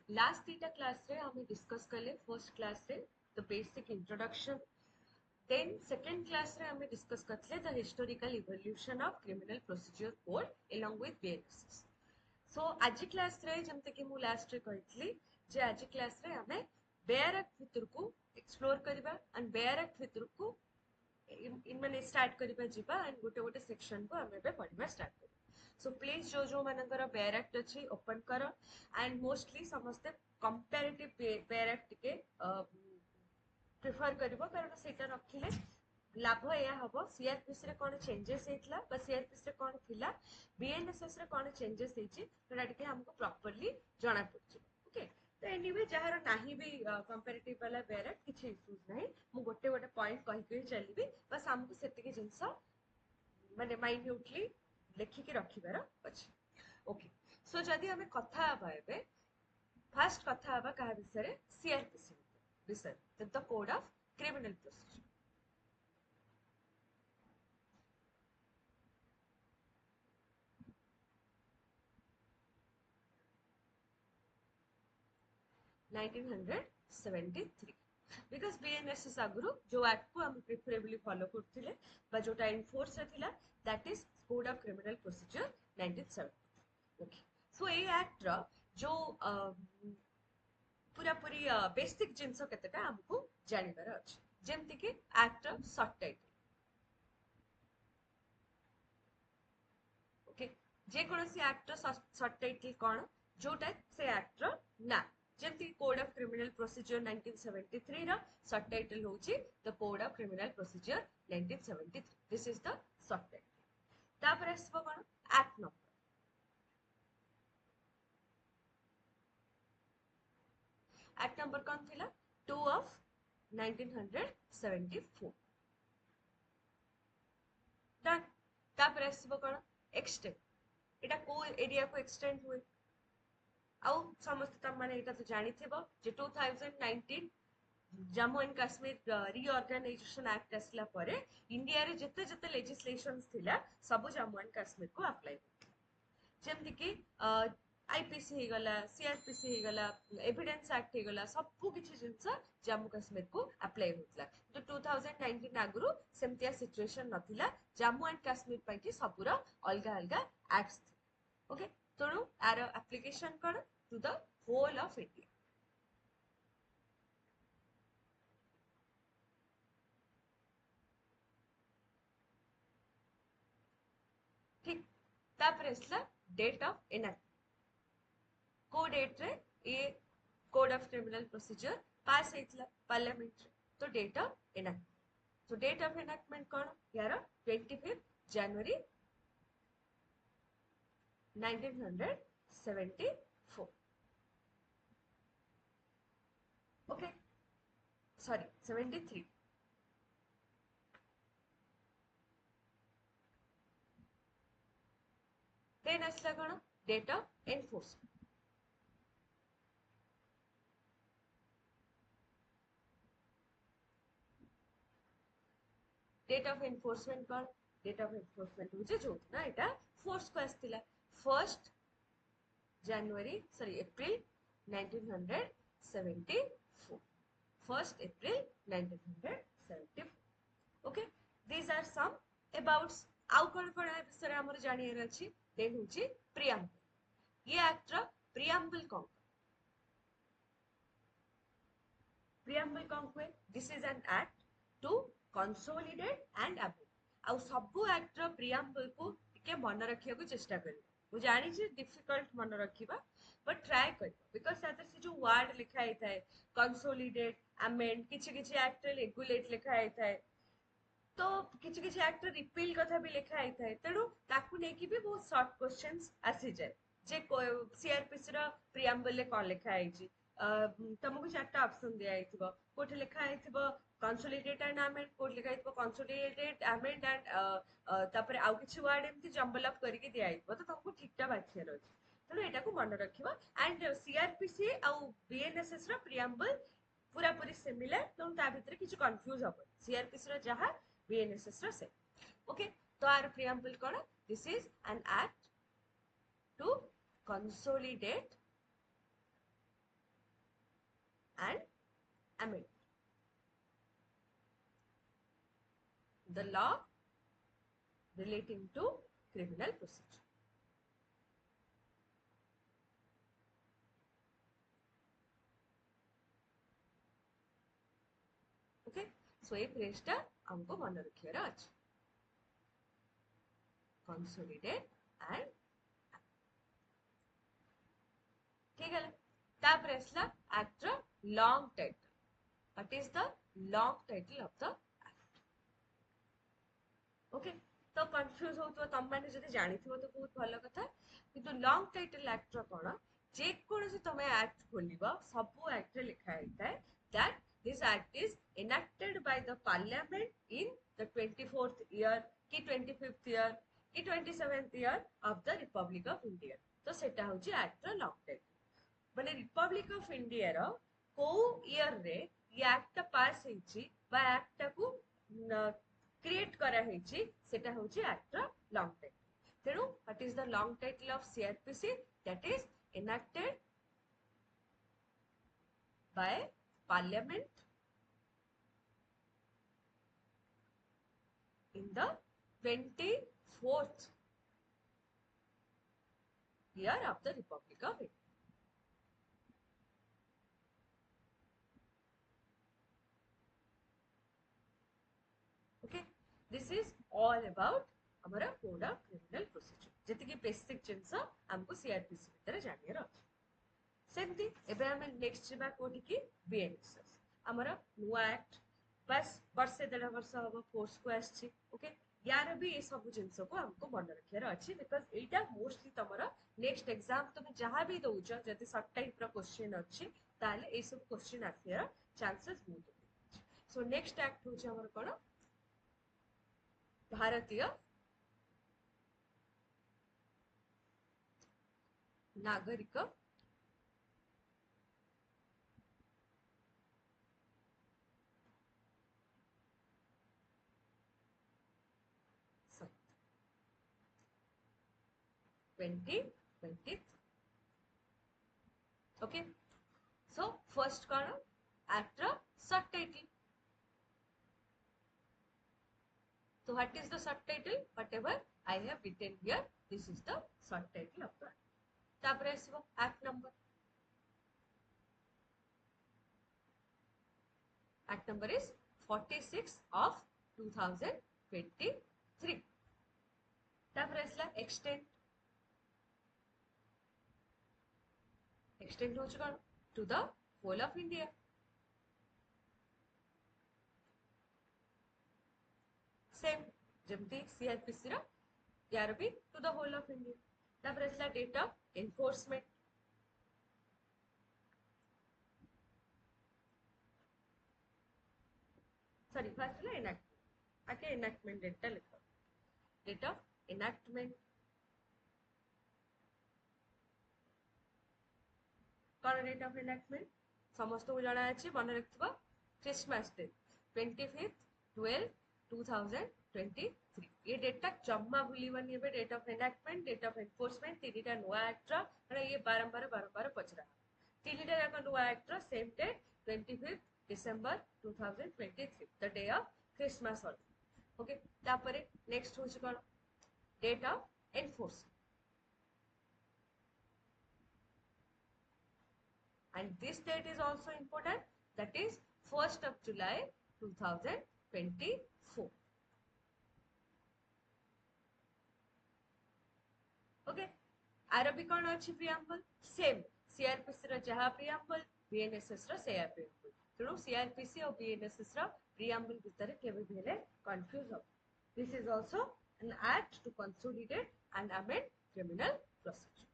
Last दीटा class रे हमें discuss कले फर्स्ट क्लास रे the basic introduction then second class रे हमें डिस्कस करते the historical evolution of criminal procedure code along with BNSS. So आज क्लास रे जमते कि मु लास्ट रे कहतली जे आज क्लास रे हमें बेयर एक्ट भितर को एक्सप्लोर करबा एंड बेयर एक्ट भितर को इन माने स्टार्ट करबा जिबा एंड गोटे गोटे सेक्शन को हमें बे पढ़िबा स्टार्ट करबा. सो प्लीज जो मानकर बेयर एक्ट अच्छी ओपन कर एंड मोस्टली समस्ते कंपैरेटिव बेयर एक्ट के प्रिफर करिवो कारण सेटा रखिले लाभ या हम सीआरपीसी रे कौन चेंजेस होता बा सीआरपीसी रे कौन थिला बीएनएसएस रे कौन चेंजेस होती हमको प्रॉपर्ली जना पड़छ. ओके तो एनीवे जहार नाही भी कंपैरेटिव वाला बेयर किछि इश्यूज नाही मु गोटे गोटे पॉइंट कहि कहि चलीबी बस हमको सेतिके जिंस माने माइन्यूटली लेखिके रखिबार अछि. ओके सो जदि हमें कथा हबा एबे फर्स्ट कथा हबा कहा विषय सीआरपीसी विषय the code of criminal procedure. Nineteen 1973 because BNSS आगु जो एक्ट को हम प्रिफरेबली फॉलो करथिले बा जोटा एनफोर्स थिला that is code of criminal procedure 1970. Okay so ए एक्ट रो जो पूरा पूरी बेसिक जिंस केतेटा हमको जानिबार अछि जेमति कि एक्ट रो शॉर्ट टाइटल. ओके जे कोनोसी एक्ट रो शॉर्ट टाइटल कोन जोटा से एक्ट रो ना जेमति कोड ऑफ क्रिमिनल प्रोसीजर 1973 रो शॉर्ट टाइटल होची the code of criminal procedure 1973. This is the short title. तापर आसबो कोन एक्ट नंबर. एक्ट नंबर कौन थिला 2 ऑफ 1974. डन. तापर आसबो कोन एक्सटेंड एटा को एरिया को एक्सटेंड हुए आउ समस्त तम माने एटा तो जानि थेबो जे 2019 Jammu and Kashmir reorganisation act आसला परे इंडिया रे जते जते लेजिस्लेशंस थिला सब जम्मू एंड काश्मीर को अप्लाई जेमति कि आईपीसी हे गला सीआरपीसी हे गला एविडेंस एक्ट हे गला सब किछि जिंस जम्मू काश्मीर को अप्लाई होतला. तो 2019 आगुरु सेमतिया सिचुएशन नथिला जम्मू एंड काश्मीर पई कि सबुरा अलगा अलगा एक्ट्स. ओके तणु आर एप्लीकेशन कोन to the whole of India. ठीक तापर असला डेट ऑफ एनएक्ट को डेट रे ये code of criminal procedure pass हेतला पार्लियामेंट रे. तो डेट ऑफ एनएक्ट तो डेट ऑफ एनएक्टमेंट कोन यार 25 जनवरी 1974. Okay sorry 73. देन असला कोन date of enforcement. Date of enforcement कौन डेट ऑफ एनफोर्समेंट हो जो ना एटा फोर्स को आसला first January sorry April 1974. First April 1974. Okay these are some about आउ कौन कौन ए विषय हमर जानियर अछि देन होची प्रियम्बल. ये एक्ट रो प्रियम्बल कौन प्रियम्बल कौन हुए this is an act to consolidate and abolish. आउ सबु एक्ट रो प्रियम्बल को टिके मन रखिया को चेष्टा करियो. मु जानि जे डिफिकल्ट मन रखिबा बट ट्राई करियो बिकॉज़ साथ से जो वर्ड लिखा है थाए कंसोलिडेट अमेंड किछि किछि एक्ट रेगुलेट लिखा है थाए तो किछि किछि एक्ट रिपील कथा भी लिखा है थाए तेणु ताकू नै कि भी बहुत शॉर्ट क्वेश्चंस आसी जाय जे सीआरपीसी रो प्रियम्बल ले कोन लिखा है छी तुमको चारटा ऑप्शन दिया है कोठे लिखा है कंसोलिडेट एंड अमेंड कोठे लिखा है कंसोलिडेटेड अमेंड एंड तापर आउ किछि वर्ड एमति जंबल अप करके दिया है तो तुमको ठीकटा बाछियार अछि तेणु एटा को मन रखिबा एंड सीआरपीसी आउ बीएनएसएस रो प्रियम्बल पूरा पूरी सिमिलर तो ता भीतर किछि कंफ्यूज हो सीआरपीसी रो जहा बीएनएसएस रो से. ओके तो आर प्रियम्बल कोन this is an act to consolidate and amendment. The law relating to criminal procedure. Okay, so ये पेज टा हमको मन रखियार अछि. Consolidate and ठीक है. तापर असला act ର long title. What is the long title of the act? Okay, तो कंफ्यूज होतो तम माने जदि जानिथिबो तो बहुत भलो कथा. किंतु long title act रो कोन जे कोनसे तमे act खोलिबो सबु act रे लिखा हेतै that this act is enacted by the parliament in the 24th year ki 25th year ki 27th year of the Republic of India. तो सेटा होची act रो long title. माने Republic of India रो को year रे ये एक्ट पास हेची बा act को क्रिएट करा हेची सेटा होची एक्ट रो लॉन्ग टाइटल. तेनु what is the long title of CrPC? That is enacted by parliament in the 24th year of the Republic of India. Okay, this is all about हमारा code of criminal procedure. जति की basic जिंस हमको CrPC भीतर जानियर अछि. सेमती एबे हम next जिबा कोडी की बीएनएसएस. हमारा नुआ एक्ट बस वर्षे 1.5 वर्ष हबो फोर्स को आछि. ओके, यार भी ये सब जिंस को हमको मन रखियार अछि because Etah mostly तमरा next exam तुम जहां भी दोउछ जति सब टाइप रो क्वेश्चन अछि ताले ए सब क्वेश्चन आथियार चांसेस बहुत अछि. सो नेक्स्ट एक्ट होछ हमर कोन भारतीय नागरिक संहिता 2023. Okay, so first कोन एक्ट रो सब title. So what is the subtitle? Whatever I have written here, this is the subtitle of the act. तापर आसीबो act number. Act number is 46 of 2023. तापर आसला extend. Extend होछ कोन to the whole of India. Same जमती CrPC रा यार भी to the whole of India. तापर आसला date of enforcement. Sorry, first La enactment. आके enactment date टा लिखो. Date of enactment. कौन डेट ऑफ एनैक्टमेंट समस्त को जाना अछि मन रखिबा क्रिसमस डे 25th-12-2023. ये डेट टा जम्मा भूलिबनी. एबे date of enactment date of enforcement तीनटा नुआ एक्ट रा माने ये बारंबार पचरा तीनटा जाक नुआ एक्ट रा same date 25th December 2023 the day of Christmas holiday. Okay, तापरे नेक्स्ट होछि कोन date of enforcement. And this date is also important, that is 1st of July 2024. Okay, RB कौन अच्छी preamble same सीआरपीसी रा जहा preamble BNSS रा सेया preamble. तेणु CrPC और बीएनएसएस रा preamble भितर केबे भेले कंफ्यूज हो. This is also an act to consolidate and amend criminal procedure.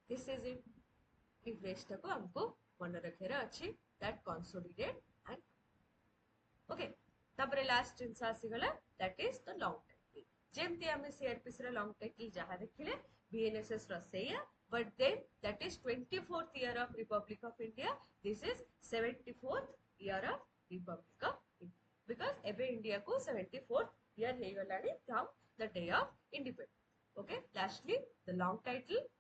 This is it. Refresh को हमको मन रखेर अच्छी that consolidate and okay. तापर लास्ट जिंस आसी गला that is the long title. जेमती आमे सीआरपीसी रे लॉन्ग टाइटल जहा देखिले बीएनएसएस रो सेया but then that is 24th year of Republic of India. This is 74th year of Republic of India because एबे इंडिया को 74th year hey Galani from the day of independence. Okay, lastly the long title.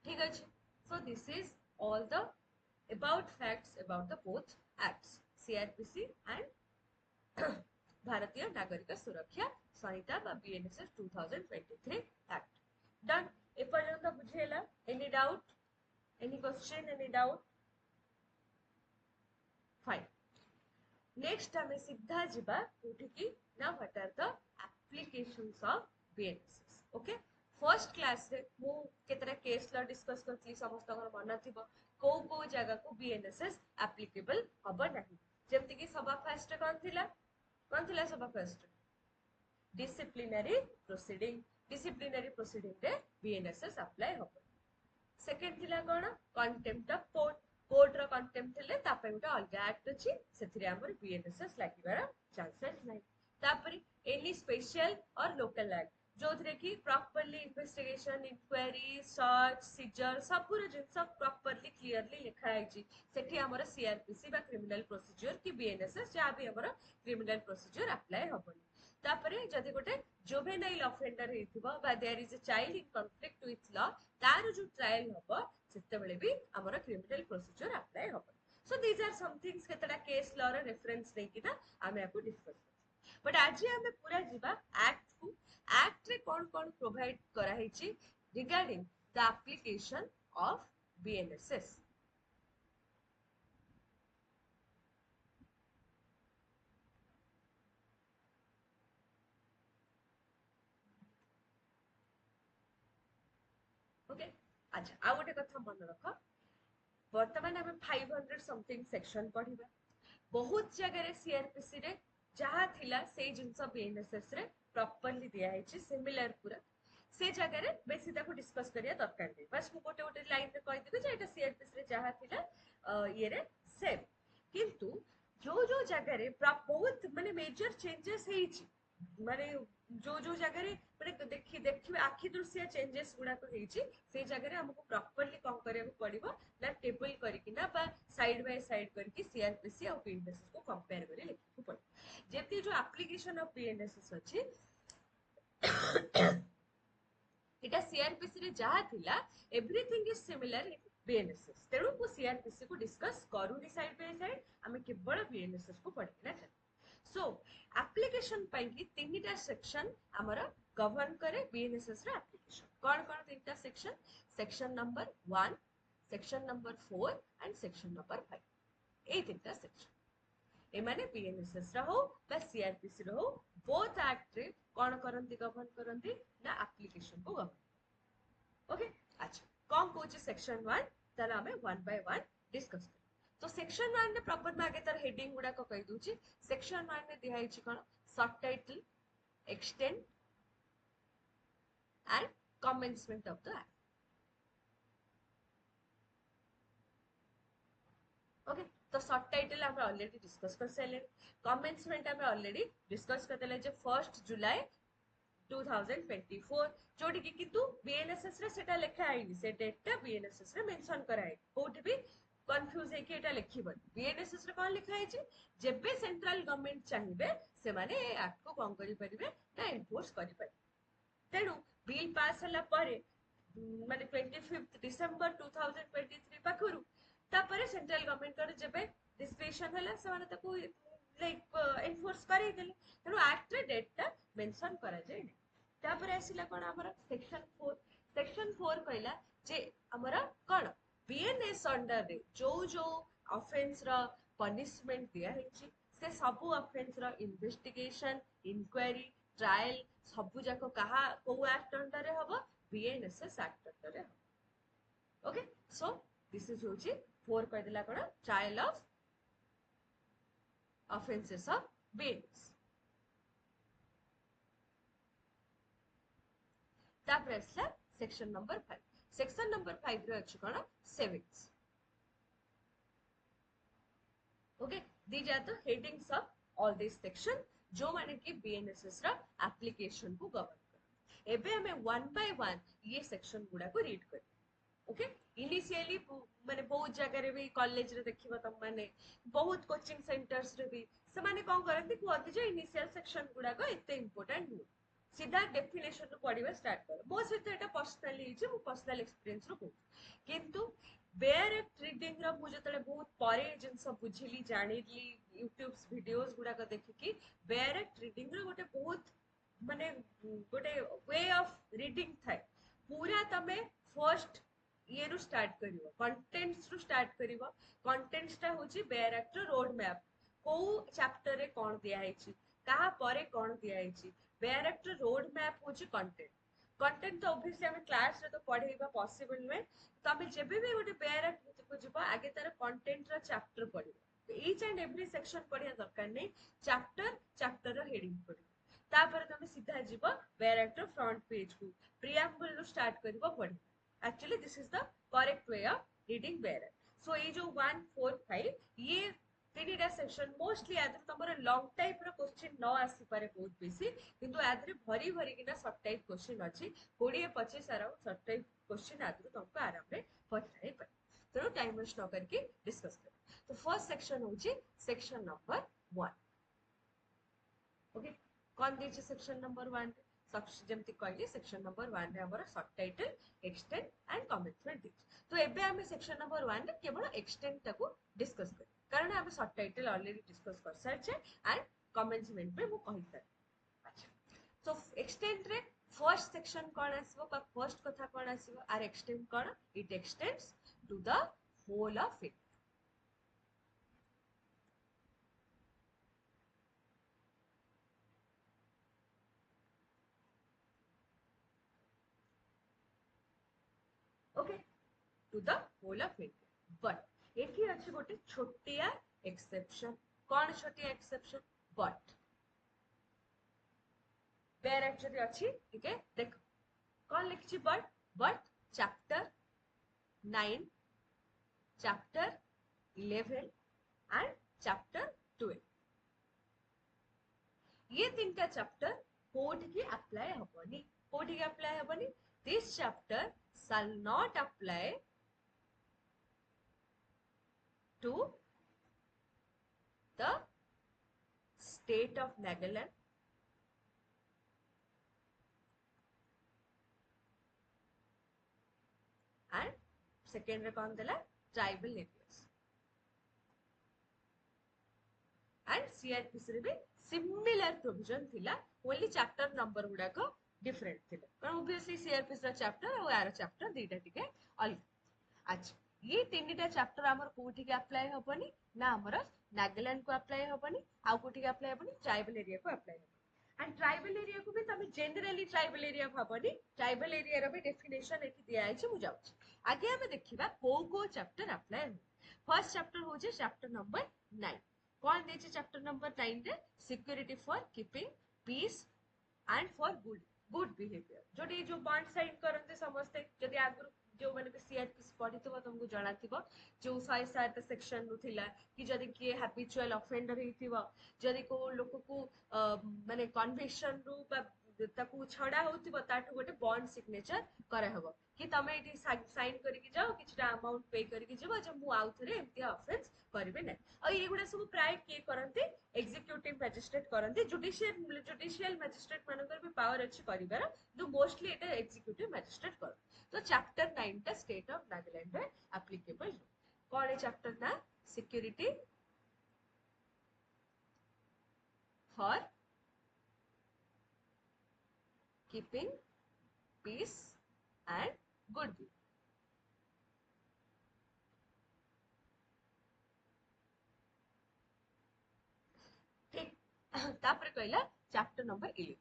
ठीक है. So this is all the about facts about the both acts CRPC and भारतीय नागरिक सुरक्षा संहिता बा BNSS 2023 act. Done. ए पर्यंत बुझेला? Any doubt, any question, any doubt? Fine. Next हमें सीधा जिबा कोठी की ना what are the applications of BNSS. Okay, first class रे मु केतरा केस ला डिस्कस करथली, समस्त घर मन थिबो को जगह को बीएनएसएस एप्लीकेबल हबो नाही. जेमति कि सभा फर्स्ट कौन थिला सभा first disciplinary proceeding. Disciplinary proceeding रे बीएनएसएस अप्लाई हबो. सेकंड थिला कोन कंटेम्प्ट ऑफ कोर्ट. कोर्ट रो कंटेम्प्ट थिले तापे गोटे अलगा एक्ट अछि, सेथिरे हमर बीएनएसएस लागिबार चांसेस नाही. तापरे एनी स्पेशल और लोकल एक्ट जोथरे की properly investigation, inquiry, search, seizure सब पूरा जिंस प्रॉपर्ली क्लियरली लिखा है जी. सेठी हमर सीआरपीसी बा क्रिमिनल प्रोसीजर की बीएनएसएस जा भी हमर क्रिमिनल प्रोसीजर अप्लाई हबनी. तापरे जदि गोटे जुवेनाइल ऑफेंडर हेथिबो बा there is a child in conflict with law, तार जो ट्रायल हबो सेते बेले भी हमर क्रिमिनल प्रोसीजर अप्लाई हबो. So these are some things केतडा केस लॉ रे रेफरेंस देकी ना आमे आपको डिस्कस. बट आज हमें पूरा जीवा एक्ट को. एक्ट रे कौन प्रोवाइड करा है regarding the application of BNSS. Okay, अच्छा आ गोटे कथा मन रख. वर्तमान हमें 500 समथिंग सेक्शन पढ़िबा. बहुत जगह रे सीआरपीसी रे जहा थिला से जिंस बीएनएसएस रे प्रॉपर्ली दिया है सिमिलर पूरा से जगह रे बेसी ताको डिस्कस करिया दरकार नहीं. बस मु गोटे गोटे लाइन रे कहि देबे जे एटा सीआरपीसी रे जहा थिला ये रे सेम. किंतु जो जगह रे बहुत माने मेजर चेंजेस हेछि, माने जो जगह रे माने देखिबे आखि दृश्य चेंजेस गुडा को हेछि, से जगह रे हमको प्रॉपर्ली कोन करिया पड़िबो ना टेबल करिकि ना बा साइड बाय साइड करके सीआरपीसी और बीएनएसएस को कंपेयर करी लिखु पड़े. जेती जो एप्लीकेशन ऑफ बीएनएसएस अछि इटा सीआरपीसी रे जहा थिला everything is similar in BNSS. तेणु को सीआरपीसी को डिस्कस करूनी साइड बाय साइड, आमे केवल बीएनएसएस को पढ़िना चाहिए. सो एप्लीकेशन पाई की तीनटा सेक्शन हमरा गवर्न करे बीएनएसएस रे एप्लीकेशन. कौन तीनटा section? Section number 1, section number 4 and section number 5. ए तीनटा सेक्शन ए माने बीएनएसएस रा हो बा सीआरपीसी रा हो बोथ एक्ट रे कौन करंती गवर्न करंती ना एप्लीकेशन को गवर्न. ओके, अच्छा कौन कोच सेक्शन 1 ताला हमें 1 बाय 1 डिस्कस कर. तो सेक्शन 1 ने प्रॉपर में आगे तार हेडिंग गुडा को कहि दूची. सेक्शन 1 ने दिया हिची कोन सब title, extent and commencement of the act. Okay, तो सब टाइटल हम ऑलरेडी डिस्कस कर सारे. कमेंसमेंट हम ऑलरेडी डिस्कस कर देले जे 1 जुलाई 2024 जोटी की किंतु बीएनएसएस रे सेटा लिखा आइनी, से डेटटा बीएनएसएस रे मेंशन कराई. कोठी भी कंफ्यूज है कि एटा लिखिबन. बीएनएसएस रे कोन लिखा है जे जेबे सेंट्रल गवर्नमेंट चाहिबे से माने ए एक्ट को कोन करि परिबे ना एनफोर्स करि परिबे. तेनु बिल पास हला परे माने 25 डिसेंबर 2023 पाखरु तापरे सेंट्रल गवर्नमेंट कर जेबे डिस्क्रिप्शन हला से माने ताको लाइक एनफोर्स करि देले. तेनु एक्ट रे डेटटा मेंशन करा जाय. तापरे आसिला कोन हमर सेक्शन 4. सेक्शन 4 कहला जे हमरा कोन बीएनएस अंडर रे जो ऑफेंस रा पनिशमेंट दिया है से सबू ऑफेंस रो इन्वेस्टिगेशन इंक्वायरी ट्रायल सबू जाको कहा को एक्ट अंडर रे हबो बीएनएसएस एक्ट अंडर रे हबो ओके सो दिस इज होची 4 कह दिला कोन trial of offences of BNS तापर आसला सेक्शन नंबर 5 सेक्शन नंबर 5 रे अछि कोन savings okay these are the headings of all this section जो माने कि बीएनएसएस रा एप्लीकेशन को गवर्न कर एबे हमें वन बाय वन ये सेक्शन गुडा को रीड कर ओके इनिशियली माने बहुत जगह रे भी कॉलेज रे देखिबो तम माने बहुत कोचिंग सेंटर्स रे भी से माने कोन करंती कहते जे इनिशियल सेक्शन गुडा को इते इंपोर्टेंट नु सीधा डेफिनेशन रो पढिबा स्टार्ट कर मो सहित एटा पर्सनली हिचे मो पर्सनल एक्सपीरियंस रो कहू किंतु बेयर एट रीडिंग रो मु जतले बहुत परे जिंस बुझिली जानिली यूट्यूब वीडियोस गुडा को देखि कि बेयर एट रीडिंग रो गोटे बहुत माने गोटे वे ऑफ रीडिंग थाए पूरा तमे फर्स्ट ये रु स्टार्ट करिवो कंटेंट्स रु स्टार्ट करिवो कंटेंट्स ता होची बेयर एक्ट रोड मैप को चैप्टर रे कोन दिया हेची कहा परे कोन दिया हेची बेयर एक्ट रोड मैप होची कंटेंट कंटेंट तो ऑब्वियसली हमें क्लास रे तो पढेबा पॉसिबल वे तो हमें जेबे भी गोटे बेयर एक्ट को जिबा आगे तार कंटेंट रा चैप्टर पढिबो ईच एंड एवरी सेक्शन पढिया दरकार नै चैप्टर रो हेडिंग पढिबो तापर तमे सीधा जिबो बेयर एक्ट फ्रंट पेज को प्रीएम्बल रो स्टार्ट करिवो पढि actually this is the correct way of reading bearer so ये जो 1 4 5 ये तीनटा सेक्शन मोस्टली आदर तमरो लॉन्ग टाइप रो क्वेश्चन न आसी पारे बहुत बेसी किंतु आदरे भरी भरी किना शॉर्ट टाइप क्वेश्चन अछि 20 25 आरो शॉर्ट टाइप क्वेश्चन आदर तुमको आराम रे पढ़ाई पर तो टाइम वेस्ट न करके डिस्कस कर तो फर्स्ट सेक्शन होची सेक्शन नंबर 1 ओके कौन देछि सेक्शन नंबर 1 जेमती कहली सेक्शन नंबर 1 रे हमर सब टाइटल एक्सटेंड एंड कमेंटमेंट दिस तो एबे हम सेक्शन नंबर 1 रे केवल एक्सटेंड ताको डिस्कस कर कारण हम सब टाइटल ऑलरेडी डिस्कस कर सारछे एंड कमेंटमेंट पे वो कहि सर अच्छा तो एक्सटेंड रे फर्स्ट सेक्शन कोन आसीबो बा फर्स्ट कथा कोन आसीबो आर एक्सटेंड कोन it extends to the whole of it okay to the whole of India but एठी अछि गोटे छोटिया एक्सेप्शन कोन छोटिया एक्सेप्शन बट बेयर एक्चुअली अछि ठीक है देखो कोन लिखछि but chapter 9 chapter 11 and chapter 12 ये तीनटा चैप्टर कोड की अप्लाई हबनी कोड की अप्लाई हबनी this chapter shall not apply to the state of Nagaland and second रे कौन देला ट्राइबल एरियाज एंड सीआरपीसी रे भी सिमिलर प्रोविजन थिला ओनली चैप्टर नंबर गुडा को डिफरेंट थिला कारण ऑब्वियसली सीआरपीसी रा चैप्टर और आर चैप्टर दीटा टिके अलग अच्छा ये तीनटा चैप्टर हमर कोठी के अप्लाई होबनी ना हमर नागालैंड को अप्लाई होबनी आ कोठी के अप्लाई होबनी ट्राइबल एरिया को अप्लाई होबनी एंड ट्राइबल एरिया को भी तमे जनरली ट्राइबल एरिया भाबनी ट्राइबल एरिया रो भी डेफिनेशन एठी दिया आइछ मु जाउछ आगे हमें देखिबा को चैप्टर अप्लाई फर्स्ट चैप्टर हो जे चैप्टर नंबर 9 कौन देछि चैप्टर नंबर 9 रे security for keeping peace and for good behaviour जोडी जो बॉन्ड साइन करते समस्ते जदि आगु जो माने भी सीआरपीसी पढितबो तुमको जणाथिबो जो 107 सेक्शन नु थिला कि जदि के हैबिचुअल ऑफेंडर हेतिबो जदि को लोक को माने कन्विक्शन रू बा ताकू छडा होतिबो ताठू गोटे बॉन्ड सिग्नेचर करे हबो कि तमे इटी साइन करिकि जाओ किछटा अमाउंट पे करिकि जेबो जे मु आउ थरे एम्ति ऑफेंस करिवे नै आ ये गुडा सब प्राय के करंती एग्जीक्यूटिव मैजिस्ट्रेट करंती जुडिशियल मैजिस्ट्रेट मानकर भी पावर अछि करिवार जो मोस्टली एटा एग्जीक्यूटिव मैजिस्ट्रेट कर तो चैप्टर 9 टा स्टेट ऑफ नागालैंड रे एप्लीकेबल कोन है चैप्टर ना security for keeping peace and goodwill तापर कहला चैप्टर नंबर 11।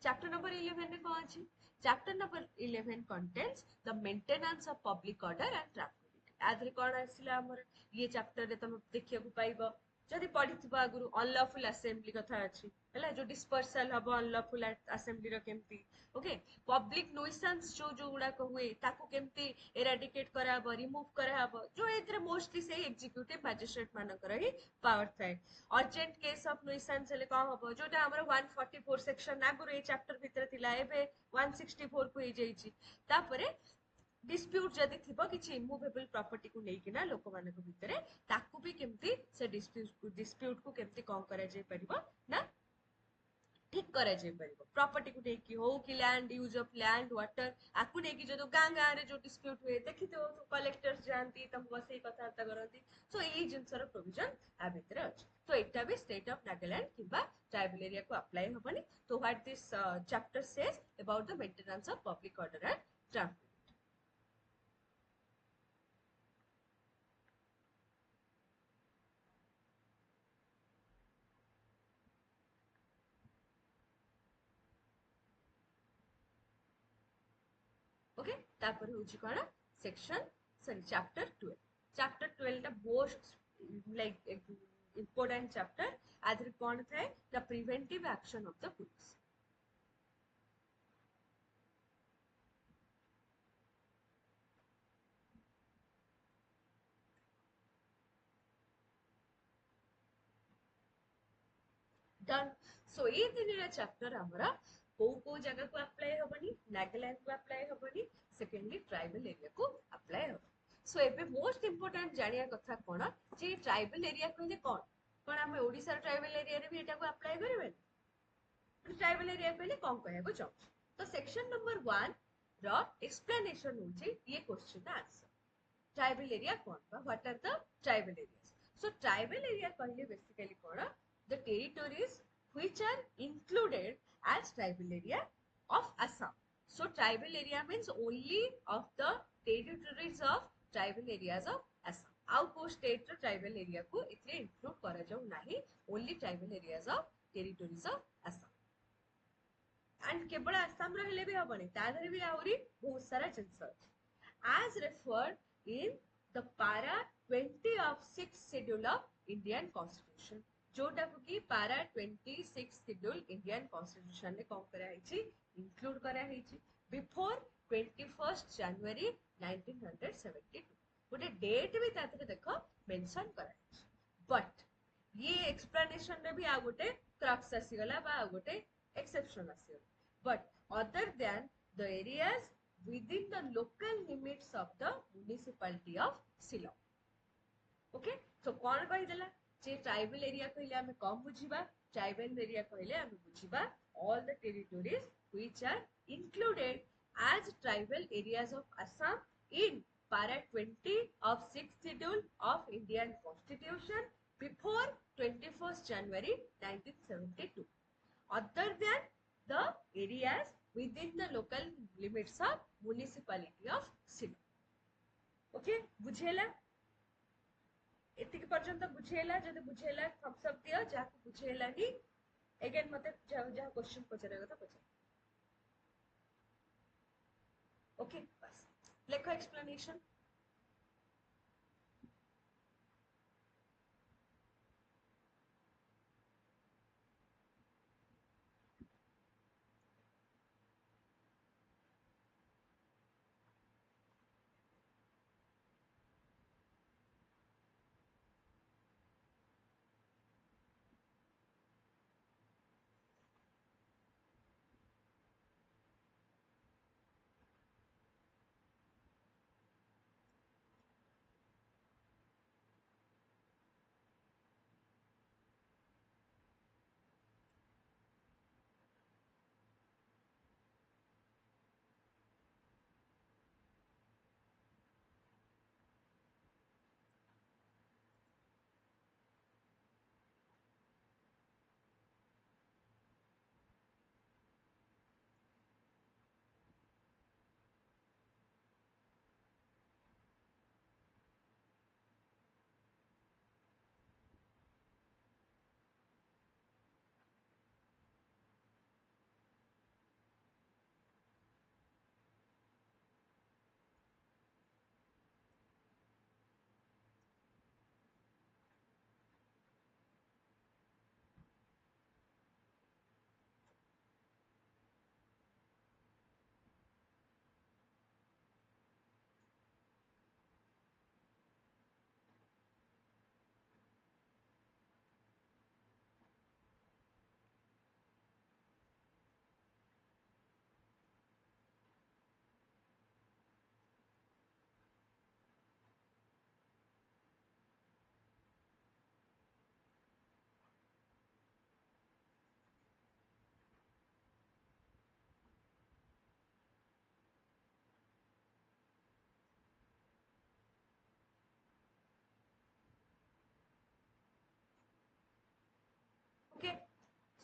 चैप्टर नंबर 11 में कौन अछि? Chapter number 11 contains the maintenance of public order and tranquility. आधरे कौन आसिला हमर ये चैप्टर रे तुम देखिया को पाइबो जदि पढिथिबो आगुरु अनलॉफुल असेंबली कथा अछि हैला, जो डिस्पर्सल हबो अनलॉफुल असेंबली रो केमती, ओके, पब्लिक नुइसेंस जो गुडा को हुए ताकू केमती एराडिकेट करा हबो, रिमूव करा हबो, जो एतरे मोस्टली से एग्जीक्यूटिव मैजिस्ट्रेट मानकर ही पावर थाए। अर्जेंट केस ऑफ नुइसेंस हेले का हबो, जोटा हमर 144 सेक्शन आगुरु ए चैप्टर भीतर थिला, एबे 164 को हे जाईची। तापरे डिस्प्यूट जदि थिबो किछि इमूवेबल प्रॉपर्टी को नेकी ना लोक मानक भितरे, ताकू भी केमती से डिस्प्यूट को केमती कौन करा जाय परिबो ना ठीक करा जाय परिबो। प्रॉपर्टी को नेकी हो कि land use of land water आकु नेकी जो गां रे जो डिस्प्यूट हुए देखितो तो कलेक्टर्स जानती तम बसे कथार्ता करंती। सो एई जिंसर प्रोविजन आ भितरे अछि। तो एटा भी स्टेट ऑफ नागालैंड किबा ट्राइबल एरिया को अप्लाई होबनी। तो what this chapter says about the maintenance of public order and traffic. Okay, तापर होची कोन सेक्शन सॉरी चैप्टर 12। चैप्टर 12 टा मोस्ट लाइक important chapter। आधर कौन थे the preventive action of the police. Done. So ये तीन चैप्टर हमरा को जगह को अप्लाई होबनी, नागालैंड को अप्लाई होबनी, सेकेंडली ट्राइबल एरिया को अप्लाई हो। सो एबे मोस्ट इंपोर्टेंट जानिया कथा कोन जे ट्राइबल एरिया कहले कोन कोन हम ओडिसा ट्राइबल एरिया रे भी एटा को अप्लाई करबे। ट्राइबल एरिया कहले कोन कहया को चाहू। तो सेक्शन नंबर 1 रो एक्सप्लेनेशन होची ये क्वेश्चन का आंसर। ट्राइबल एरिया कौन बा, what are the tribal areas. So tribal area कहले बेसिकली कोन the territories which are included as tribal area of Assam. So tribal area means only of the territories of tribal areas of Assam. आउ को state रो tribal area को इतने include करा जाऊ नाही, only tribal areas of territories of Assam. And केवल असम रहले भी हबनी, ताधरे भी आउरी बहुत सारा जिंस अछि as referred in the para 20 of 6th schedule of Indian Constitution। जोटा को कि पारा 26 शेड्यूल इंडियन कॉन्स्टिट्यूशन ने कौन करा है इंक्लूड करा है बिफोर 21 जनवरी 1972। गोटे डेट भी ताते देखो मेंशन करा है। बट ये एक्सप्लेनेशन में भी आ गोटे क्रक्स आसीगला बा आ गोटे एक्सेप्शन आसीगला। But other than the areas within the local limits of the municipality of Shillong। Okay, तो कौन कहि देला जे ट्राइबल एरिया कहले हमें कम बुझिबा, ट्राइबल एरिया कहले हमें बुझिबा all the territories which are included as tribal areas of Assam in para 20 of 6th schedule of Indian Constitution before 21st January 1972, other than the areas within the local limits of municipality of Shillong। Okay, बुझेला एतिक पर्यंत बुझेला, जदि बुझेला Thums up दियो, जाको बुझेला ही again मते जा क्वेश्चन पचरे कथा पचर। ओके, बस लेखो एक्सप्लेनेशन।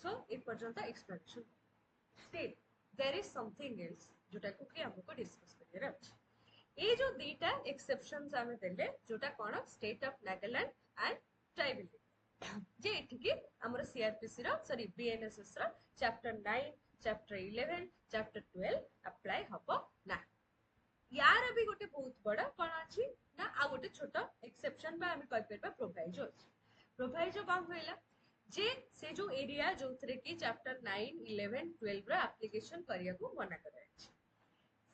सो ए पर्यंत explanation still there is something else जोटा को कि हमको डिस्कस करियर अछि ए जो दीटा एक्सेप्शंस आमे देले जोटा कोन state of Nagaland and tribal जे एठिके हमर सीआरपीसी रो सॉरी बीएनएसएस रो चैप्टर 9 चैप्टर 11 चैप्टर 12 अप्लाई हबो ना यार अभी गोटे बहुत बड़ा कोन अछि ना आ गोटे छोटा एक्सेप्शन बा हम कहि परबा प्रोवाइजो अछि प्रोवाइजो कोन होइला जे से जो एरिया जोथरे की चैप्टर 9 11 12 रो एप्लीकेशन करिया को मना करा अछि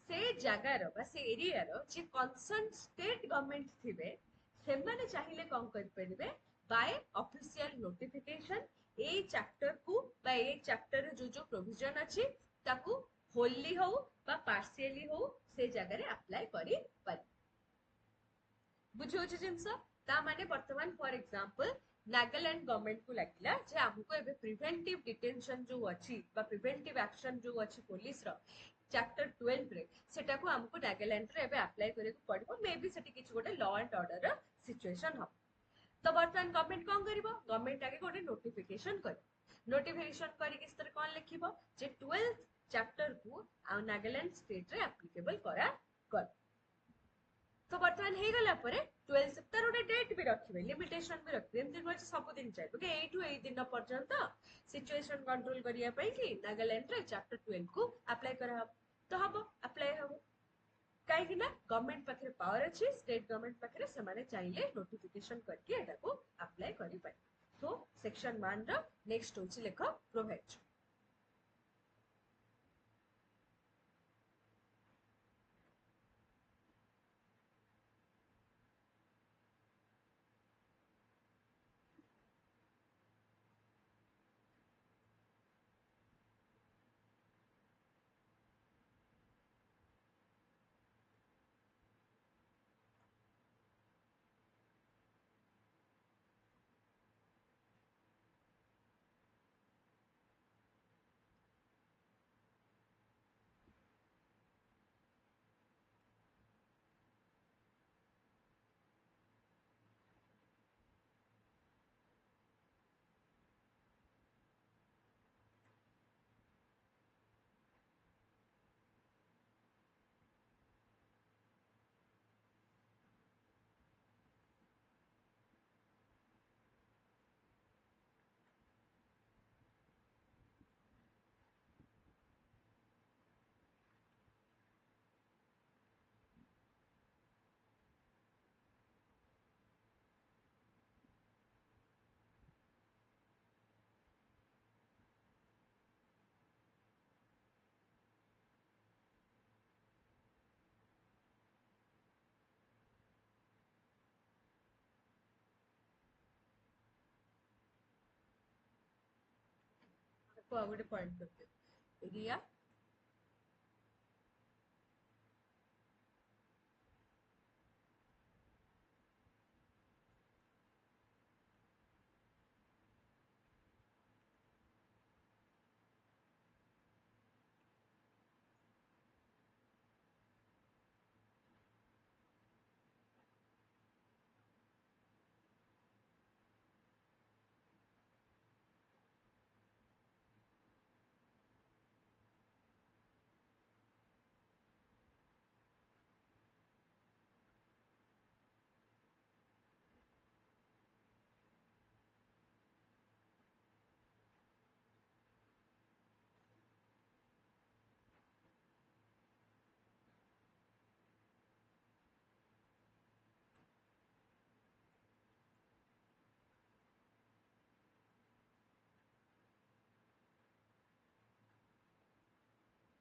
से जगार बा से एरिया रो जे कंसर्न स्टेट गवर्नमेंट थिबे से माने चाहिले कोन कर परबे बाय ऑफिशियल नोटिफिकेशन ए चैप्टर को बा ए चैप्टर जो जो प्रोविजन अछि ताकू होली हो बा पार्शियली हो से जगह रे अप्लाई करी पर बुझो जे जिंस ता माने वर्तमान फॉर एग्जांपल नागालैंड गवर्नमेंट को लागिला जे हमको एबे प्रिवेंटिव डिटेंशन जो अछि बा प्रिवेंटिव एक्शन जो अछि पुलिस रो चैप्टर 12 रे सेटा को हमको नागालैंड रे एबे अप्लाई करे को पड़बो मे बी सेटी किछ गोटे लॉ एंड ऑर्डर रो सिचुएशन हो तो वर्तमान गवर्नमेंट कोन करिवो गवर्नमेंट आगे गोटे नोटिफिकेशन कर नोटिफिकेशन करी किस तरह कोन लिखिबो जे 12th चैप्टर को नागालैंड स्टेट रे एप्लीकेबल करा कर तो वर्तमान हे गला परे 12 तार गोटे डेट भी रखिबे लिमिटेशन भी रखिबे एमती नुह सब दिन चाहिए कि एठू ए दिन पर्यंत सिचुएशन कंट्रोल करिया पई कि नागालैंड रे चैप्टर 12 को अप्लाई करा तो हबो अप्लाई हबो काहे कि ना गवर्नमेंट पाखरे पावर अछि स्टेट गवर्नमेंट पाखरे से माने चाहिले नोटिफिकेशन करके एटा को अप्लाई करि पाए सो सेक्शन 1 रो नेक्स्ट होची लेखो प्रोवाइड को आगोटे पॉइंट करते रिया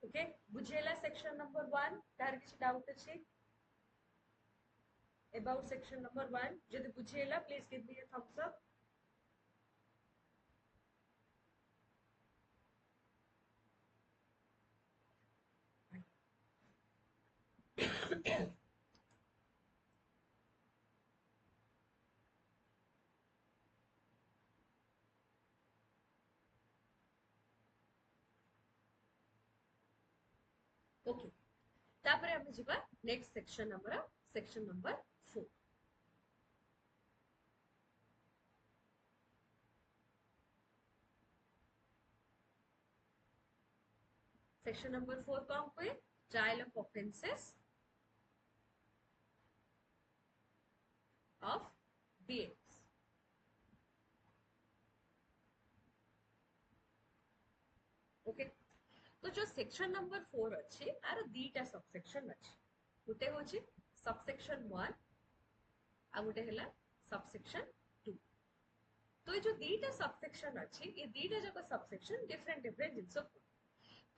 ओके बुझेला सेक्शन नंबर 1 तार किछ डाउट अछि अबाउट सेक्शन नंबर 1 जदि बुझेला please give me a thumbs up okay तापर हम जिबा next section number section number 4 section number 4 कौन हुए? Trial of offences of BNS. Okay, तो जो सेक्शन नंबर 4 अच्छी आर दीटा सबसेक्शन अच्छी, गोटे होची सबसेक्शन 1 आ गोटे हैला सबसेक्शन 2। तो ये जो दीटा सबसेक्शन अच्छी, ये दीटा जाक सबसेक्शन डिफरेंट डिफरेंट जिनस।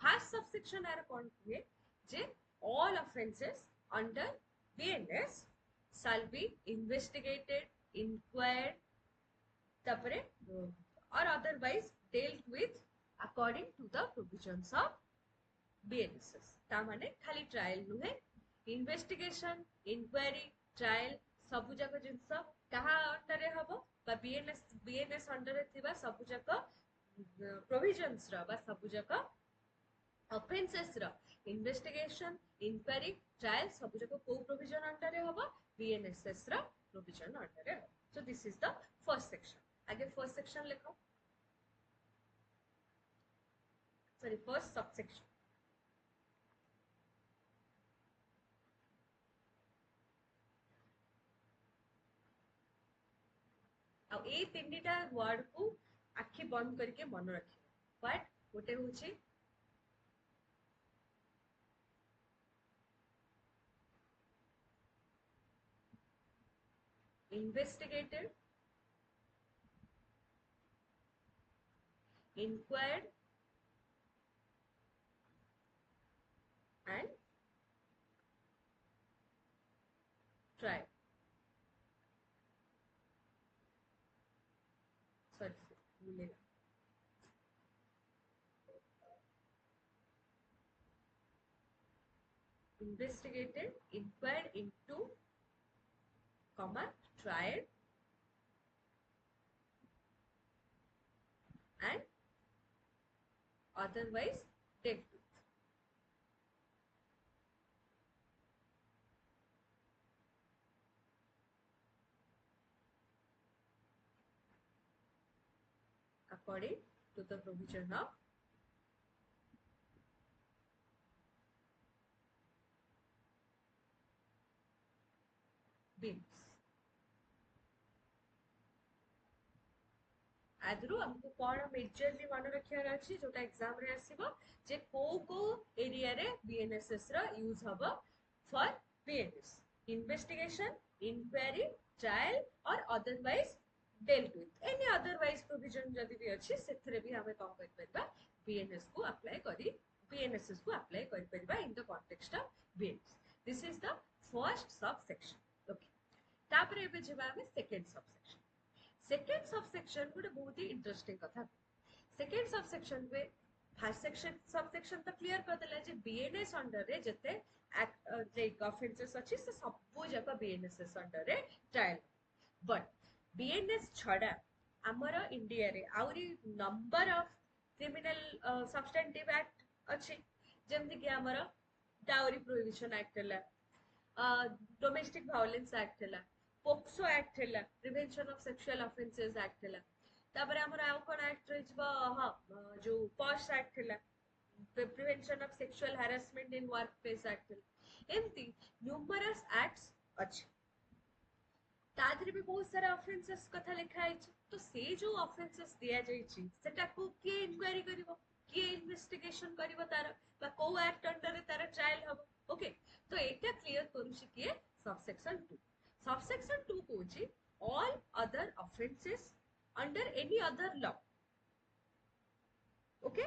फर्स्ट सबसेक्शन आर कौन हुए जे all offences under BNS shall be investigated, inquired, tapare or otherwise dealt with according to the provisions of BNSS। ता माने खाली ट्रायल नुहे, इन्वेस्टिगेशन, इंक्वायरी, ट्रायल सबु जाक जिंस कहा अंडर रे हबो बा बीएनएस अंडर रे थिबा सबु जाक प्रोविजंस रा बा सबु जाक ऑफेंसेस रा इन्वेस्टिगेशन, इंक्वायरी, ट्रायल सबु जाक को प्रोविजन अंडर रे हबो? बीएनएसएस रा प्रोविजन अंडर रे हबो। So this is the first section. आगे फर्स्ट सेक्शन लिखो, सॉरी फर्स्ट सबसेक्शन। आ ए तीनटा वर्ड को आखि बंद करके मन रखिए। बट गोटे होची investigated, inquired and tried। Sorry भूलेगा, investigated, inquired into, comma, tried and otherwise dealt with। according to the provision of BIMS। आदरू हमको कौन मेजरली मन रखियार अछि जोटा एग्जाम रे आसीबो जे को एरिया रे बीएनएसएस रा यूज हबो for BNS investigation, inquiry, trial और otherwise dealt with any otherwise provision जदि भी अछि सेथरे भी हमें कम कर परबा बीएनएस को अप्लाई करी बीएनएसएस को अप्लाई कर परबा in the context of BNS. This is the first subsection. Okay, तापर एबे जेबा हमें second sub section. Second subsection गोटे बहुत ही इंटरेस्टिंग कथा। सेकेंड सबसेक्शन पे फर्स्ट सेक्शन सबसेक्शन तो क्लियर कर देला जे बीएनएस अंडर रे जते लाइक ऑफेंसेस अछि से सब जक बीएनएस अंडर रे ट्रायल। बट बीएनएस छडा हमर इंडिया रे आउरी number of criminal substantive act अछि, जेमति कि हमर डाउरी प्रोहिबिशन एक्ट हला, डोमेस्टिक वायलेंस एक्ट हला, पोक्सो एक्ट हला, prevention of sexual offences act हला, तापर हमर आउ कोन एक्ट रहिबो हां जो पॉश एक्ट हला, prevention of sexual harassment in work place act हला। एमती न्यूमरस एक्ट्स अछि, तादरे भी बहुत सारा ऑफेंसेस कथा लिखा है। तो से जो ऑफेंसेस दिया जाइछि सेटा को के इंक्वायरी करिवो, के इन्वेस्टिगेशन करिवो, तार बा को एक्ट अंडर रे तार ट्रायल हबो। ओके, तो एटा क्लियर करूछि कि सबसेक्शन 2। सबसेक्शन 2 कोछि all other offences under any other law. Okay,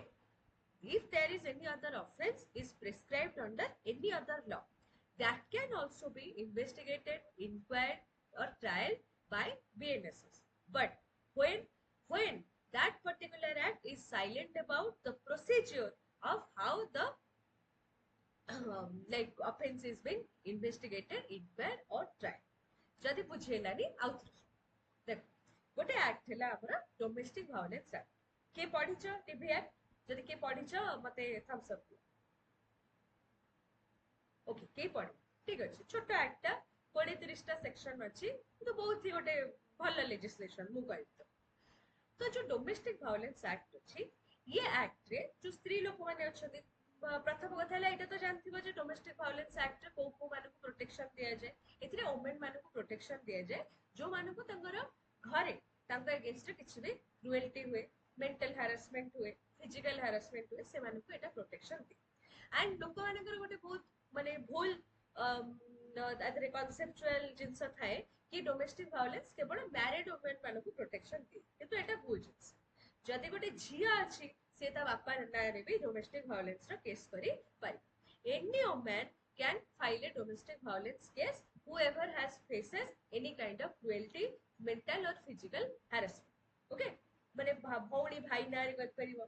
if there is any other offense is prescribed under any other law that can also be investigated, inquired or trial by BNSS, but when that particular act is silent about the procedure of how the like offense is being investigated, inquired or tried। जदि बुझेलानी out देख गोटे act हैला हमरा domestic violence act. के पढिछ TV act? जदि के पढिछ मते Thums up. Okay, के पढि ठीक अछि। छोट एक्ट ता 20-30 टा सेक्शन अछि, तो बहुत ही गोटे भल लेजिस्लेशन मु कहि। तो जो डोमेस्टिक वायलेंस एक्ट अछि, ये एक्ट रे जो स्त्री लोक माने अछथि प्रथम कथा है एटा तो जानथिबो जे डोमेस्टिक वायलेंस एक्ट रे को मानक प्रोटेक्शन दिया जाए एथिरे वुमेन मानक प्रोटेक्शन दिया जाए जो मानक तंगर घरे तांका अगेंस्ट किछि भी क्रुएल्टी हुए मेंटल हैरेसमेंट हुए फिजिकल हैरेसमेंट हुए से मानक एटा प्रोटेक्शन दि एंड लोक मानकर गोटे बहुत माने भूल आदरे कॉन्सेप्चुअल जिंस थाए कि डोमेस्टिक वायलेंस केवल मैरिड वुमेन मानक प्रोटेक्शन दि किंतु एटा भूल जिंस जदि गोटे झिया अछि से ता बापा नारे भी डोमेस्टिक वायलेंस रा केस करी पारि any woman can file A domestic violence case whoever has faces any kind of cruelty mental or physical harassment okay माने भौणी भाई नारे कर परिबो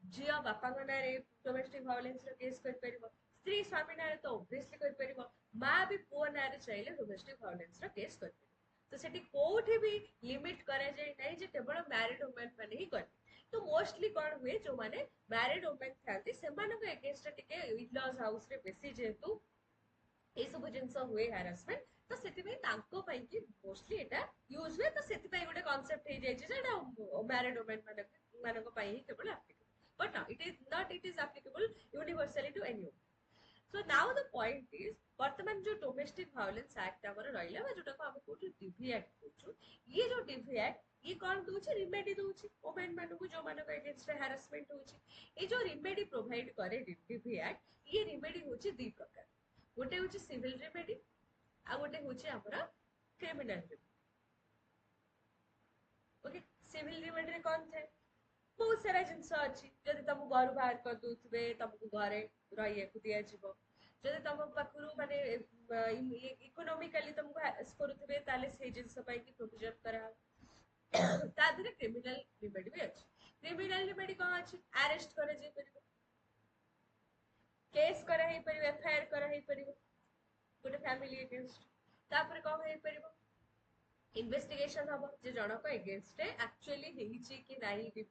झिया बापा नारे डोमेस्टिक वायलेंस रा केस कर परिबो स्त्री स्वामी नारे तो ऑब्वियसली कर परिबो मां भी पुओ नारे चाहिले डोमेस्टिक वायलेंस रा केस कर तो सेठी कोठी भी लिमिट करे जाय नै जे केवल मैरिड वुमेन माने ही कर तो मोस्टली कौन हुए जो माने मैरिड वुमेन थांती सेमानक अगेंस्ट टिके विलॉज हाउस रे बेसी जेतु ए सब जिंस हुए हैरेसमेंट तो सेति में तांको पई कि मोस्टली एटा यूज हुए तो सेति पई गोटे कांसेप्ट हे जाय जे एटा मैरिड वुमेन मानक पई ही केवल applicable but now it is applicable universally to anyone so now the point is वर्तमान जो डोमेस्टिक वायलेंस एक्ट हमर रहिला बा जोटा को हम कोठी डीवी एक्ट कहू ये जो डीवी एक्ट ये कौन दूची रिमेडी दूची वुमेन मानू को जो मानक अगेंस्ट हैरेसमेंट होची ये जो रिमेडी प्रोवाइड करे डीवी एक्ट ये रिमेडी होची दी प्रकार गोटे होची सिविल रिमेडी आ गोटे होची हमरा criminal remedy okay civil remedy रे कौन थे बहुत सारा जिनस अच्छी जदि तुम घर बाहर कर दूथबे तुमको घरे रहिए को दिया जीवो जदि तुम पाखरु माने इकोनॉमिकली तुमको हेल्प करूथबे ताले से जिनस पई की प्रोविजन करा ता धरे क्रिमिनल रिमेडी भी अच्छी क्रिमिनल रिमेडी कौन अच्छी अरेस्ट करे जे परिबो केस करा हे परिबो एफआईआर करा हे परिबो गोटे फैमिली अगेंस्ट तापर कौन हे परिबो इन्वेस्टिगेशन हबो जे जनक अगेंस्ट एक्चुअली हेची कि नाही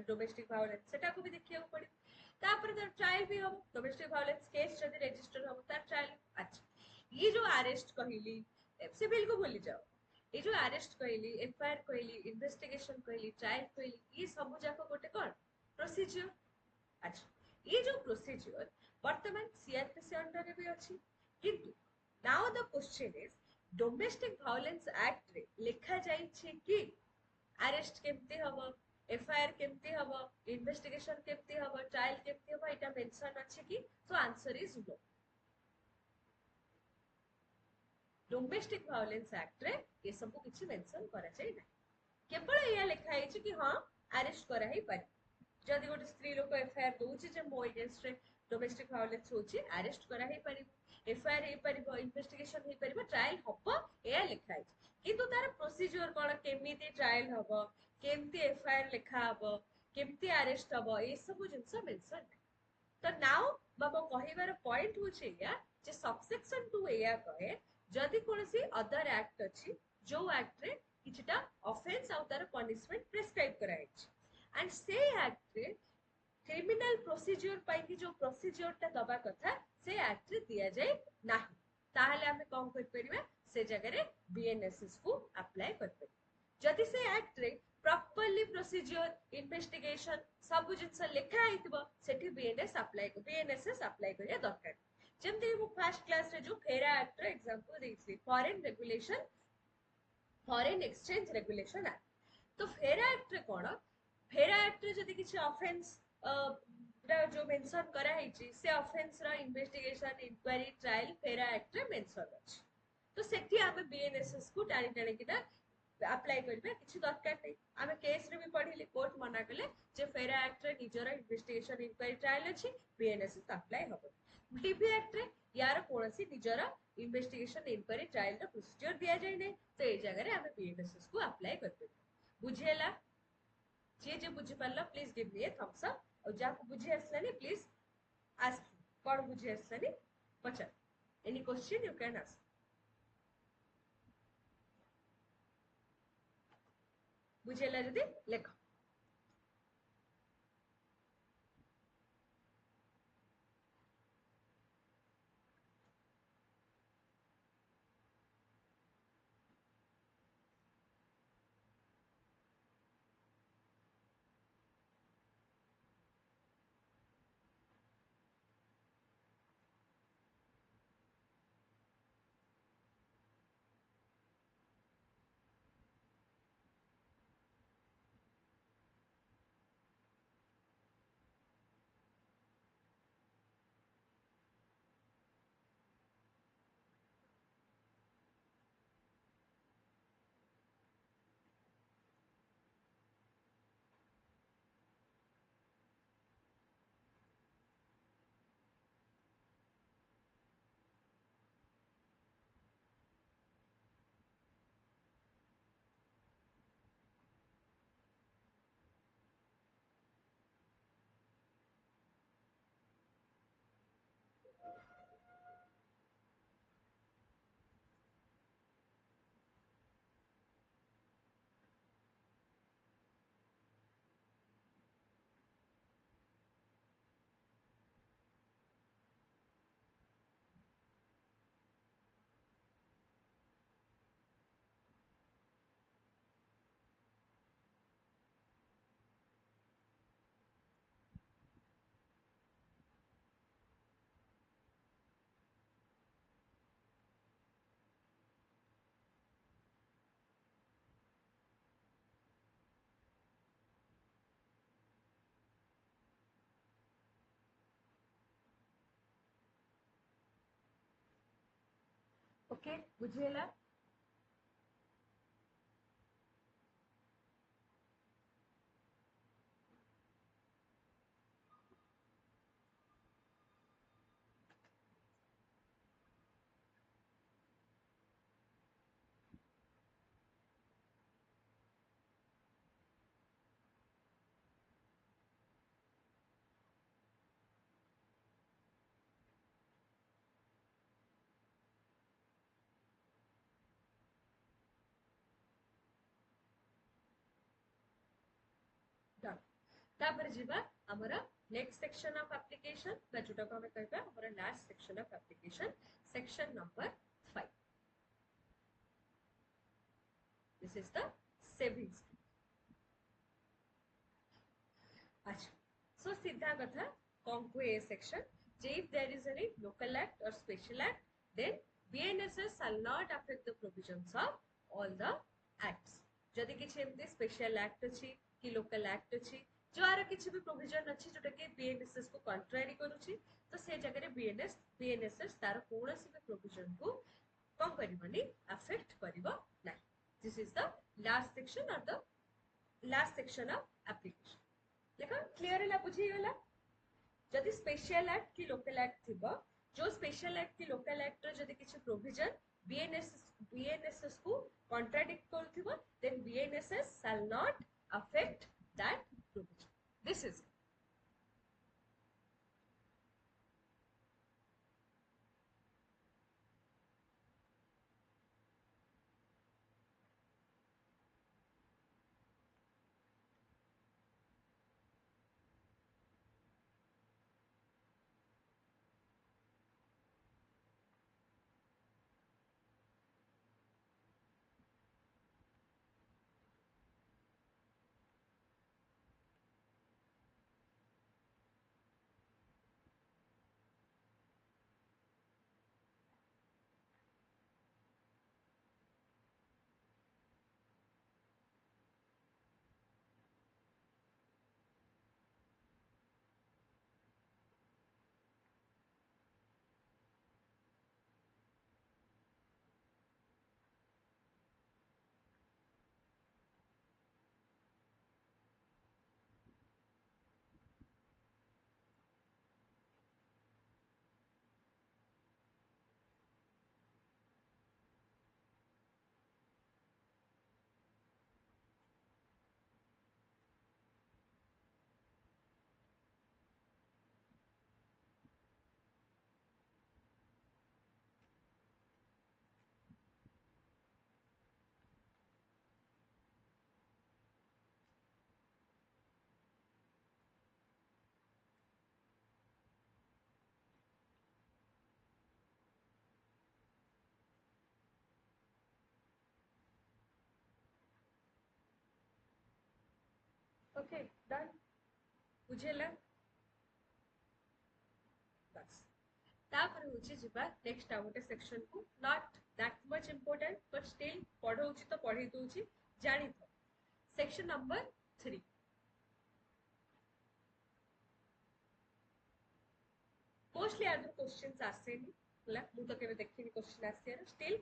डोमेस्टिक वायलेंस सेटा को भी देखिया पड़ी तापर तर ट्रायल भी हबो डोमेस्टिक वायलेंस केस जदि रजिस्टर हबो तार ट्रायल अच्छा ये जो अरेस्ट कहिली सिविल को भूली जाओ ये जो अरेस्ट कहली एफआईआर कहली इन्वेस्टिगेशन कहली ट्रायल कहली ये सब जाक गोटे कौन प्रोसीजर अच्छा ये जो प्रोसीजर वर्तमान सीआरपीसी अंडर रे भी अछि किंतु now the question is domestic violence act रे लिखा जाई छै कि अरेस्ट केमती हबो एफआईआर केमती हबो इन्वेस्टिगेशन केमती हबो ट्रायल केमती हबो एटा मेंशन अछि कि so answer is no domestic violence act रे ये सब किछि मेंशन करा जाय ना केवल या लिखा है कि हां अरेस्ट करा ही पारे जदि गोटे स्त्री लोक एफआईआर दोछि जे मो अगेंस्ट रे डोमेस्टिक वायलेंस होछि अरेस्ट करा ही परिबो एफआईआर हे परिबो इन्वेस्टिगेशन हे परिबो ट्रायल हबो या लिखा है किंतु तार प्रोसीजर कोन केमिति ट्रायल हबो केमिति एफआईआर लिखा हबो केमिति अरेस्ट हबो ए सब जिंस मेंशन तो नाउ बाबा कहिबार पॉइंट होछि या जे सबसेक्शन 2 एया कहे जदि कोनसी अदर एक्ट अछि जो एक्ट रे किछटा ऑफेंस आउ तार पनिशमेंट प्रिस्क्राइब कराइ छै एंड से एक्ट रे क्रिमिनल प्रोसीजर पाई की जो प्रोसीजर ता दबा कथा से एक्ट रे दिया जाय नाही ताहले हमें कोन कर परिबे से जगह रे बीएनएसएस को अप्लाई कर परिबे जदि से एक्ट रे प्रॉपर्ली प्रोसीजर इन्वेस्टिगेशन सब जिंस लिखा आइतबो सेठी बीएनएसएस अप्लाई करिया दरकार जेमति मु फर्स्ट क्लास रे जो फेरा एक्ट रे एग्जांपल देछि फॉरेन एक्सचेंज रेगुलेशन एक्ट तो फेरा एक्ट रे कोन फेरा एक्ट रे जदि किछि ऑफेंस जो मेंशन करा है से ऑफेंस रा इन्वेस्टिगेशन इंक्वायरी ट्रायल फेरा एक्ट रे मेंशन अछि तो सेठी आमे बीएनएसएस को टाणी टाणी किना अप्लाई करबे किछि दरकार नै आमे केस रे भी पढिले कोर्ट मना कले जे फेरा एक्ट रे निजर इन्वेस्टिगेशन इंक्वायरी ट्रायल अछि बीएनएसएस अप्लाई हबो टीबी एक्ट रे यार कोनसी निजर इन्वेस्टिगेशन इंक्वायरी ट्रायल रा प्रोसीजर दिया जाय नै तो ए जगह रे आमे बीएनएसएस को अप्लाई करबे बुझियला जे बुझि पल्ला please give me a thumbs up और जाको बुझी आसलानी प्लीज आस्क कौन बुझी आसलानी पचा any question you can ask बुझेला जदी लेखो ओके बुझेला डन तापर जीवा हमरा नेक्स्ट सेक्शन ऑफ एप्लीकेशन बा जोटा को हमें कहबा हमरा last section of application section number 5 this is the saving scheme अच्छा सो सीधा कथा कौन को ए सेक्शन जे if there is any local act और special act then BNSS shall not affect the provisions of all the acts जदि किछि एमते स्पेशल एक्ट अछि कि लोकल एक्ट अछि जार किछि भी प्रोविजन अछि जोटा कि BNSS को कंट्रारी करूछि तो से जगह रे BNSS तार कोनोसी भी प्रोविजन को कम करिवनी अफेक्ट करिवो नै this is the last section और the last section of application देखो क्लियर है बुझी गला जदि स्पेशल एक्ट की लोकल एक्ट थिबो जो स्पेशल एक्ट की लोकल एक्ट रो जदि किछि प्रोविजन BNSS को कॉन्ट्राडिक्ट करथिबो then BNSS shall not affect that provision this is okay done बुझेला बस तापर होची जिबा नेक्स्ट आउटे सेक्शन को not that much important but still पढौची तो पढी दोची जानि थो section number 3 mostly other questions आसेनी हला मु तो केबे देखिनी क्वेश्चन आसियार स्टिल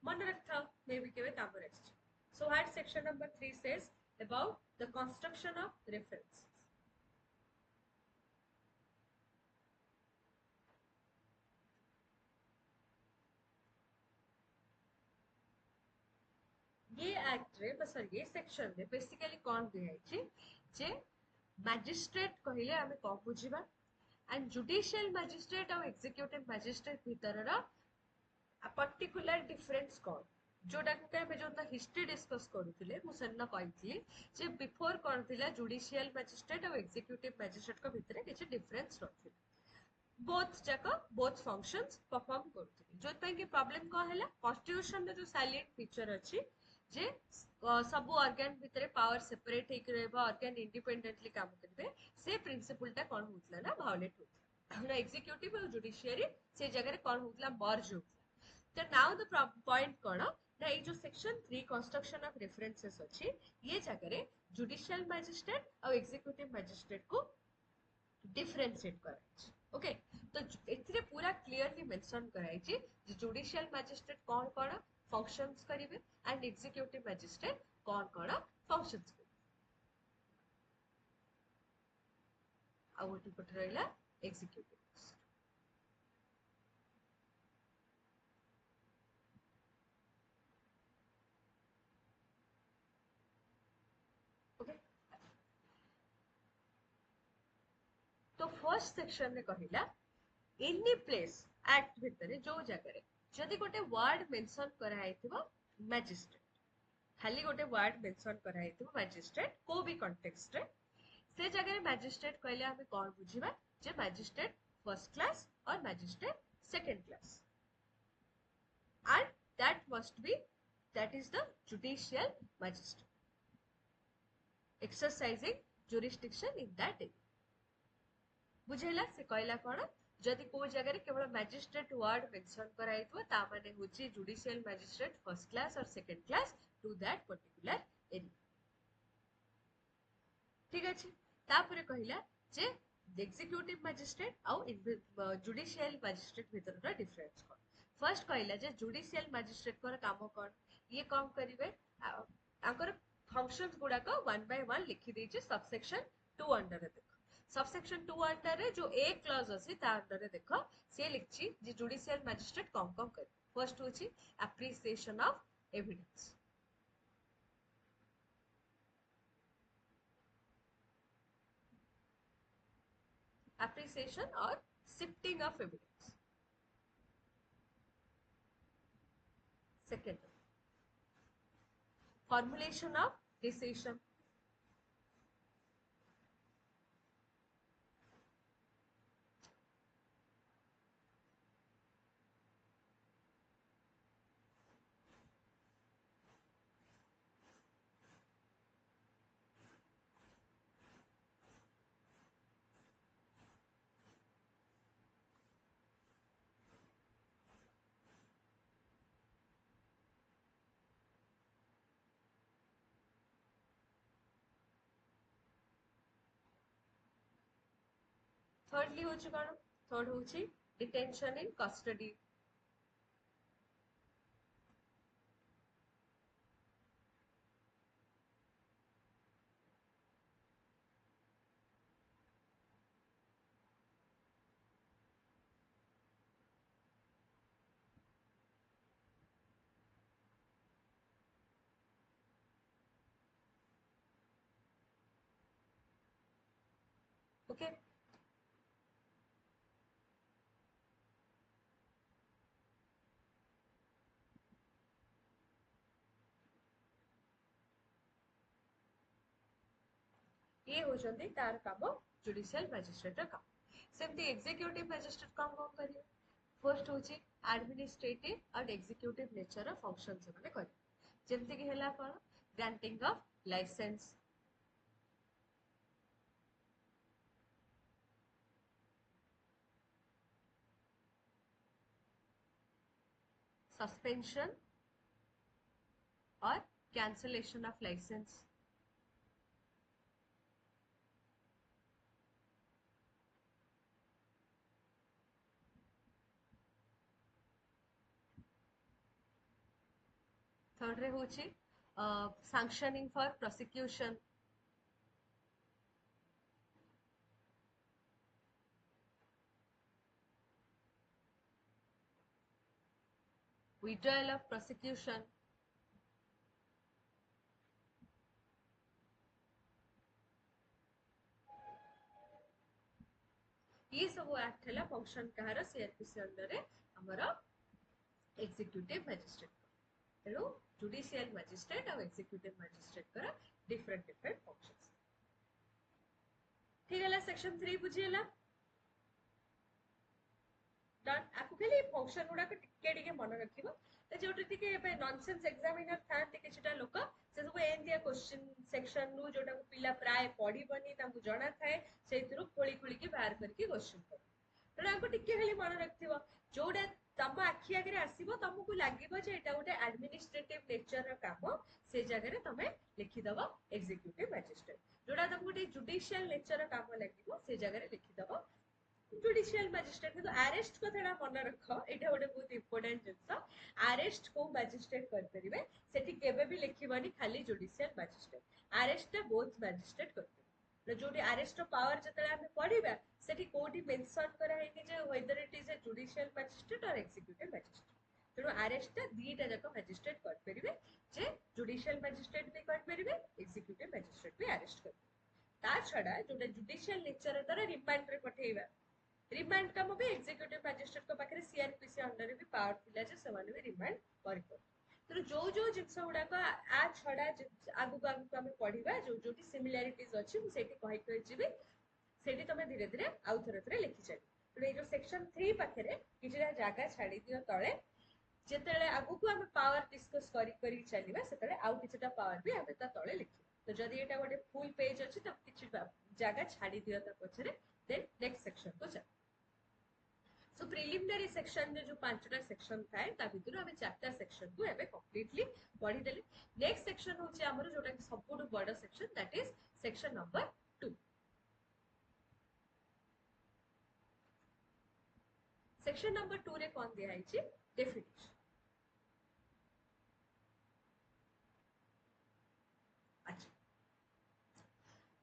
मन रखथा मे बी केबे कामर आछि so what section number 3 says about the construction of references ये एक्ट रे बस ये सेक्शन रे बेसिकली कोन दिया छै जे मैजिस्ट्रेट कहिले हमें कोन बुझिबा एंड जुडिशियल मैजिस्ट्रेट और एग्जीक्यूटिव मैजिस्ट्रेट भीतर रा पर्टिकुलर डिफरेंस कोन जोटा को के जो हिस्ट्री डिस्कस करूथिले मु सन्न कहइथली जे बिफोर कोन थिला जुडिशियल मैजिस्ट्रेट और एग्जीक्यूटिव मैजिस्ट्रेट को भीतर किछ डिफरेंस रथिला बोथ जाका बोथ फंक्शंस परफॉर्म करथिले जो पे कि प्रॉब्लम को हैला कॉन्स्टिट्यूशन रे जो साइलेंट फीचर अछि जे सब ऑर्गन भितरे पावर सेपरेट हेक रहबा ऑर्गन इंडिपेंडेंटली काम करबे से प्रिंसिपल टा कोन होतला ना वायोलेट होतला ना एग्जीक्यूटिव और जुडिशियरी से जगह रे कोन होतला मर्ज होतला तो नाउ द पॉइंट कोन ना ये जो सेक्शन 3 कंस्ट्रक्शन ऑफ रेफरेंसेस अछि ये जगह रे जुडिशियल मैजिस्ट्रेट और एग्जीक्यूटिव मैजिस्ट्रेट को डिफरेंशिएट करे ओके तो एथिरे पूरा क्लियरली मेंशन कराई जे जुडिशियल मैजिस्ट्रेट कौन कौन फंक्शंस करिवे एंड एग्जीक्यूटिव मैजिस्ट्रेट कौन कौन फंक्शंस करिवे। आ गोटे पटे रहिला एग्जीक्यूटिव। ओके, तो फर्स्ट सेक्शन रे कहिला एनी प्लेस एक्ट भितर जो जगह जदि गोटे वर्ड मेंशन कराइथिबो मैजिस्ट्रेट, खाली गोटे वर्ड मेंशन कराइथिबो मैजिस्ट्रेट को भी कॉन्टेक्स्ट रे, से जगह मैजिस्ट्रेट कहले हमें कौन बुझिबा जे मैजिस्ट्रेट फर्स्ट क्लास और magistrate second class, and that must be, that is the judicial magistrate exercising jurisdiction in that area। बुझेला से कहला कौन जदि को जगह केवल मैजिस्ट्रेट वर्ड मेंशन कराइथो ता माने होची जुडिशियल मैजिस्ट्रेट फर्स्ट क्लास और second class to that particular area. ठीक अछि, तापरे कहिला जे एग्जीक्यूटिव मैजिस्ट्रेट और जुडिशियल मैजिस्ट्रेट भीतर डिफरेंस कौन। फर्स्ट कहला जे जुडिशियल मैजिस्ट्रेट को काम कौन, ये काम करिवे आकर फंक्शंस गुडा को 1 बाय 1 लिखि देछि सबसेक्शन 2 अंडर रे। देखो सबसेक्शन 2 अंडर रे जो ए क्लॉज अछि ता अंडर रे देखो से लिखछि जे जुडिशियल मैजिस्ट्रेट कम कम कर। फर्स्ट होछि appreciation of evidence, appreciation or sifting of evidence। Second, formulation of decision। thirdly होछि कोन, थर्ड होछि डिटेंशन इन कस्टडी। ओके, ये होचंदी तार काम जुडिशियल मैजिस्ट्रेट रा काम। सेमती एग्जीक्यूटिव मैजिस्ट्रेट काम कोन करियो, फर्स्ट होछि एडमिनिस्ट्रेटिव और एग्जीक्यूटिव नेचर रा फंक्शन से माने करियो, जेमति कि हैला कोन ग्रांटिंग ऑफ लाइसेंस, सस्पेंशन और कैंसलेशन ऑफ लाइसेंस। थर्ड रे होछि sanctioning for prosecution, withdrawal of prosecution, ये सब एक्ट है फंक्शन कहार सीआरपीसी अंडर रे हमर एग्जीक्यूटिव मैजिस्ट्रेट। तेणु जुडिशियल मैजिस्ट्रेट और एग्जीक्यूटिव मैजिस्ट्रेट कर डिफरेंट डिफरेंट फंक्शंस। ठीक है, सेक्शन 3 बुझिएला डन। आपको खाली फंक्शन गुडा को टिके टिके मन रखिबो, तो जोटा टिके एबे नॉनसेंस एग्जामिनर थांती किछटा लोक से सब एंतिया क्वेश्चन सेक्शन नु जोटा को पिला प्राय पढिबनी तांकु जणा थाए सेथिरु खोली खोली के बाहर करके क्वेश्चन कर। तो आपको टिके खाली मन रखिबो जोटा तम आखि आगे आसीबो तुमको लागिबो जे एटा गोटे एडमिनिस्ट्रेटिव नेचर रा काम, से जगह रे तमे लिखि दबो एग्जीक्यूटिव मैजिस्ट्रेट। जोटा तुमको गोटे जुडिशियल नेचर रा काम लागिबो से जगह रे लिखि दबो जुडिशियल मैजिस्ट्रेट किंतु अरेस्ट कथाटा मन रख एटा गोटे बहुत इंपोर्टेंट जिनस अरेस्ट को मैजिस्ट्रेट कर परिबे सेठी केबे भी लिखिबनी खाली जुडिशियल मैजिस्ट्रेट अरेस्ट टा बोथ मैजिस्ट्रेट कर जोटी अरेस्ट रो पावर जतले हम पढिबा सेठी कोठी मेंशन करा है कि जे whether it is a judicial magistrate और एग्जीक्यूटिव मैजिस्ट्रेट तेणु अरेस्ट टा दीटा जाक मैजिस्ट्रेट कर परिबे जे जुडिशियल मैजिस्ट्रेट भी कर परिबे एग्जीक्यूटिव मैजिस्ट्रेट भी अरेस्ट कर ता छडा जोटा जुडिशियल नेचर द्वारा रिमांड रे पठेइबा रिमांड काम भी एग्जीक्यूटिव मैजिस्ट्रेट को पाखे सीआरपीसी अंडर भी पावर थिला जे समान भी रिमांड करितो तो जो जो जिंस गुडा को आ छडा आगु आगु हम पढिबा जो जोटी सिमिलरिटीज अछि मु सेठी कहि कहि जिबी सेठी तमे धीरे धीरे आउ थरे थरे लिखि चली तो ए जो सेक्शन 3 पाखे रे किछिरा जागा छाडी दियो तळे जेतेले आगु को हम पावर डिस्कस करी करी चलीबा सेतेले आउ किछिटा पावर भी हम ता तळे लिखि तो जदि एटा गोटे फुल पेज अछि त किछि जागा छाडी दियो ता पछरे देन नेक्स्ट सेक्शन को चल सो प्रिलिमिनरी सेक्शन रे जो पांचटा सेक्शन थाए ता भितरु हमें चारटा सेक्शन को एबे कंप्लीटली पढी देले नेक्स्ट सेक्शन होची हमर जोटा कि सबुटु बड़ section that is section number 2 section number 2 रे कोन दिया है छी डेफिनेशन अच्छा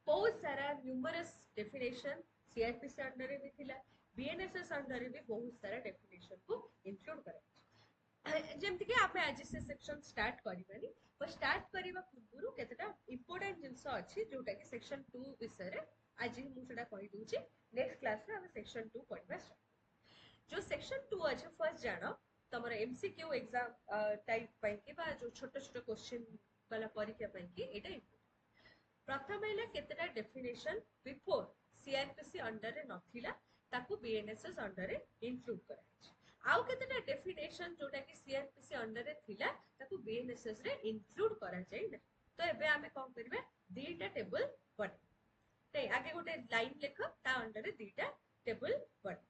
बहुत सारा न्यूमरस डेफिनेशन सीआरपीसी अंडर रे भी थिला बीएनएसएस अंडर रे भी बहुत सारा डेफिनेशन को इंक्लूड करा जेमति कि आपे आज से सेक्शन स्टार्ट करिबानी पर स्टार्ट करिबा पूर्व केतटा इंपोर्टेंट जिंस अछि जोटा कि सेक्शन 2 विषय रे आज मु सेटा कहि दूची नेक्स्ट क्लास रे हम सेक्शन 2 पढिबा जो सेक्शन 2 अछि फर्स्ट जानो तमर एमसीक्यू एग्जाम टाइप पई कि बा जो छोट छोट क्वेश्चन वाला परीक्षा पई कि एटा प्रथम है केतेटा डेफिनेशन बिफोर सीआरपीसी अंडर रे नथिला ताकू बीएनएसएस अंडर रे इंक्लूड कराइछ आउ केतेटा डेफिनेशन जोटा कि सीआरपीसी अंडर रे थिला ताकू बीएनएसएस रे इंक्लूड करा जाय ना तो एबे हमें कोन करबे दीटा टेबल बन ते आगे गोटे लाइन लेख ता अंडर रे दीटा टेबल बन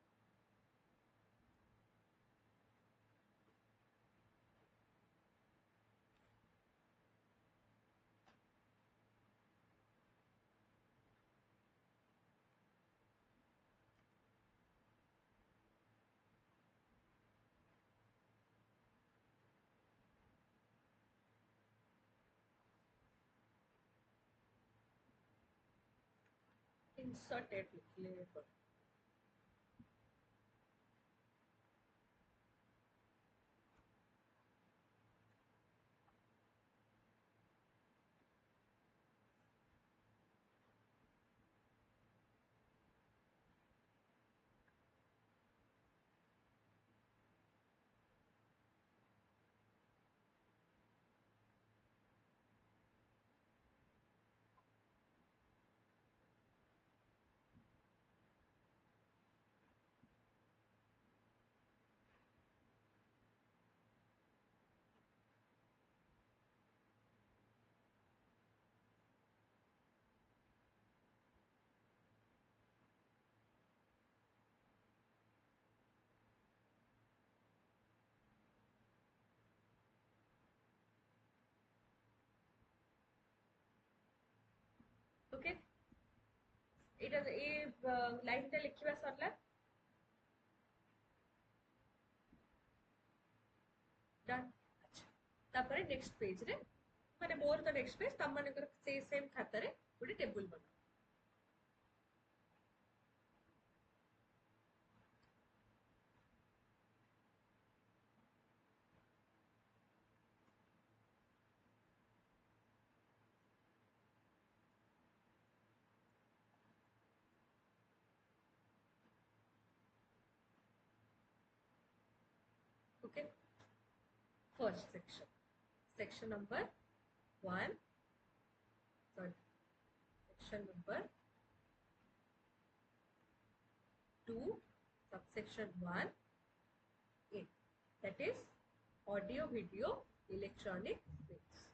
इंसर्टेड लिखले पर ओके एटा ए लाइन ता लिखिबा सरला डन अच्छा तापर नेक्स्ट पेज रे माने मोर तो नेक्स्ट पेज तम माने से सेम खाता रे गोटे टेबल बना okay first section number 1 sorry section number 2 subsection 1 A that is audio video electronic means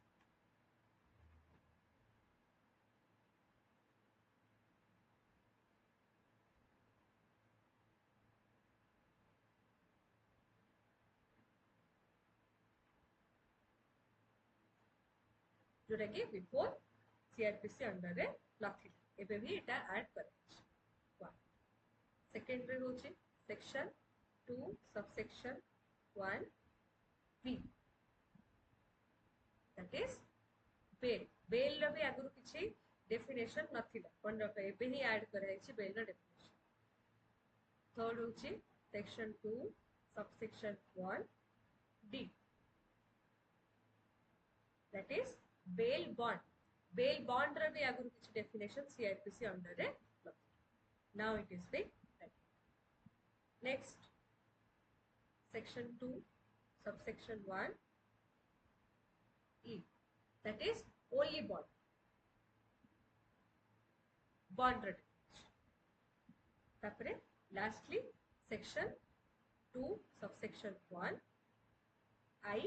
जोटा कि बिफोर सीआरपीसी अंडर रे नथिला एबे भी एटा ऐड कर वन सेकंड रे section 2 subsection 1 b, that is bail. bail रो भी आगु किछि डेफिनेशन नथिला कोन रख एबे ही ऐड करै छि bail रो डेफिनेशन. थर्ड होछि section 2 subsection 1 d, that is bail bond. bail bond रो भी आगु किछि डेफिनेशन CRPC अंडर रे नथिला. now it is being added. next section 2 subsection 1 e, that is only bond. bond रो तापरे lastly section 2 subsection 1 I,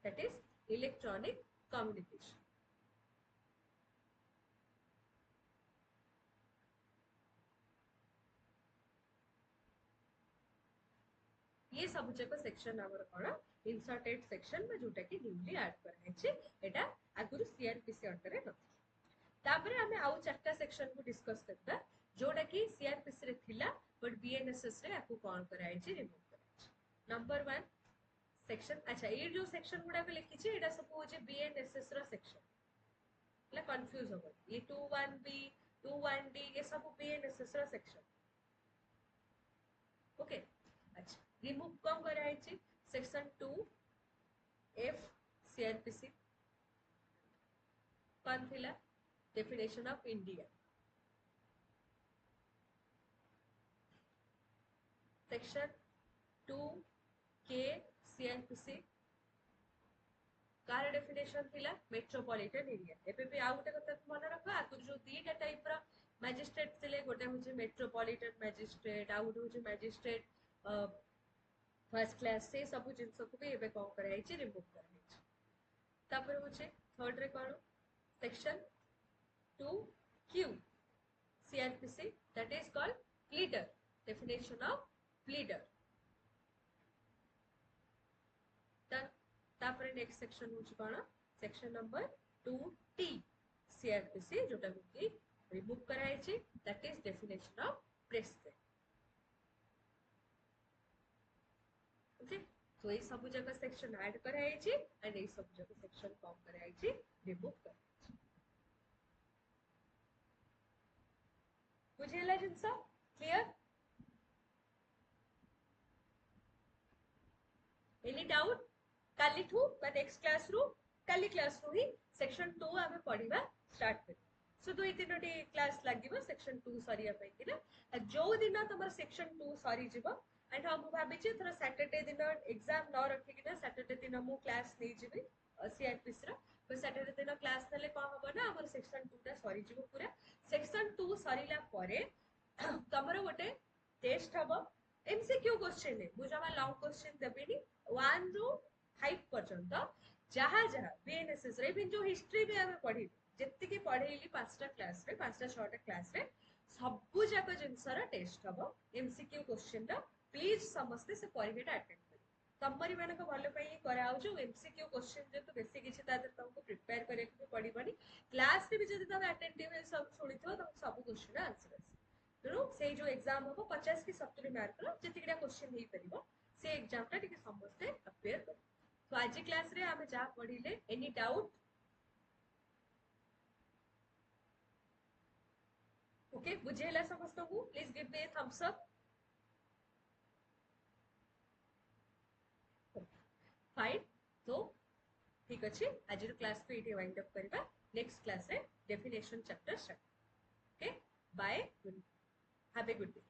that is electronic communication. ये सब जक section हमर कोन inserted section में जोटा कि न्यूली ऐड करा छै. एटा आगुरु सीआरपीसी अंडर रे नथि. तापरे हमें आउ चारटा सेक्शन को डिस्कस करबा जोटा कि सीआरपीसी रे थिला बट बीएनएसएस रे आपको कोन करा छै रिमूव करा छै. Number 1 section. अच्छा ये जो सेक्शन गुडा को लिखि छै एटा सब हो छै बीएनएसएस रो सेक्शन. ला कंफ्यूज हो ये 21b 21d ये सब बीएनएसएस रो सेक्शन. ओके. अच्छा रिमूव कौन करा है सेक्शन 2 एफ सीआरपीसी कौन थिला डेफिनेशन ऑफ इंडिया. सेक्शन 2 के सीआरपीसी कार डेफिनेशन थिला मेट्रोपॉलिटन एरिया. एबे भी आ गोटे कथा मन रख आगु जो दीटा टाइप रा मैजिस्ट्रेट थिले गोटे होचे मेट्रोपॉलिटन मैजिस्ट्रेट आ गोटे होचे मैजिस्ट्रेट फर्स्ट क्लास से सब जिन को भी एबे कौन करा है रिमूव करा है. तापर होचे थर्ड रे कोन सेक्शन 2 क्यू CrPC, that is called pleader. Definition of pleader. तापर नेक्स्ट सेक्शन होचे कोन सेक्शन नंबर 2t सीआरपीसी जोटा कि रिमूव करा है that is definition of president. Okay तो ये सब जगह सेक्शन ऐड करा है एंड ये सब जगह सेक्शन कम करा है रिमूव करा है. बुझेला जिंस क्लियर. एनी डाउट काली ठू बा नेक्स्ट क्लास रू काली क्लास रू ही सेक्शन 2 आमे पढिबा स्टार्ट कर. सो दुई तीनोटी क्लास लागिबो सेक्शन 2 सरिया पई कि ना जो दिन तमर सेक्शन 2 सरी जिवो एंड हम भाबी छी थोड़ा सैटरडे दिन एग्जाम न रखि कि ना सैटरडे दिन मु क्लास नै जिबी सीआरपीसी रा. तो सैटरडे दिन क्लास नले कोन हबो ना हमर सेक्शन 2 टा सरी जिवो पूरा. सेक्शन 2 सरीला परे तमरो गोटे टेस्ट हबो एमसीक्यू क्वेश्चन है. मु जमा लॉन्ग क्वेश्चन देबेनी 1 रो 5 पर्यंत जहा जहा बीएनएसएस रे बिन जो हिस्ट्री भी हमें पढी जत्ते के पढेली पांचटा क्लास रे पांचटा छटा क्लास रे सब जाक जिनसर टेस्ट हबो एमसीक्यू क्वेश्चन रा. प्लीज समस्ते से परीक्षा अटेंड कर. तमरी मानक भलो पई करा हो जो एमसीक्यू क्वेश्चन जे तो बेसी किछि ता तुमको प्रिपेयर करे के पड़िबनी. क्लास रे भी जदि तुम अटेंटिव सब सुनिथो त सब क्वेश्चन आंसर आसी. तेणु से जो एग्जाम हम 50 की 70 मार्क रो जतिकड़ा क्वेश्चन ही परिबो से एग्जाम टा टिके समस्ते अपेयर कर. तो आज क्लास रे हम जा पढिले एनी डाउट. ओके बुझेला समस्त को please give me thumbs up. Fine. तो ठीक अच्छे आज क्लास को ये वाइंड अप करबा. नेक्स्ट क्लास रे definition chapter start. Okay bye. Have a good day.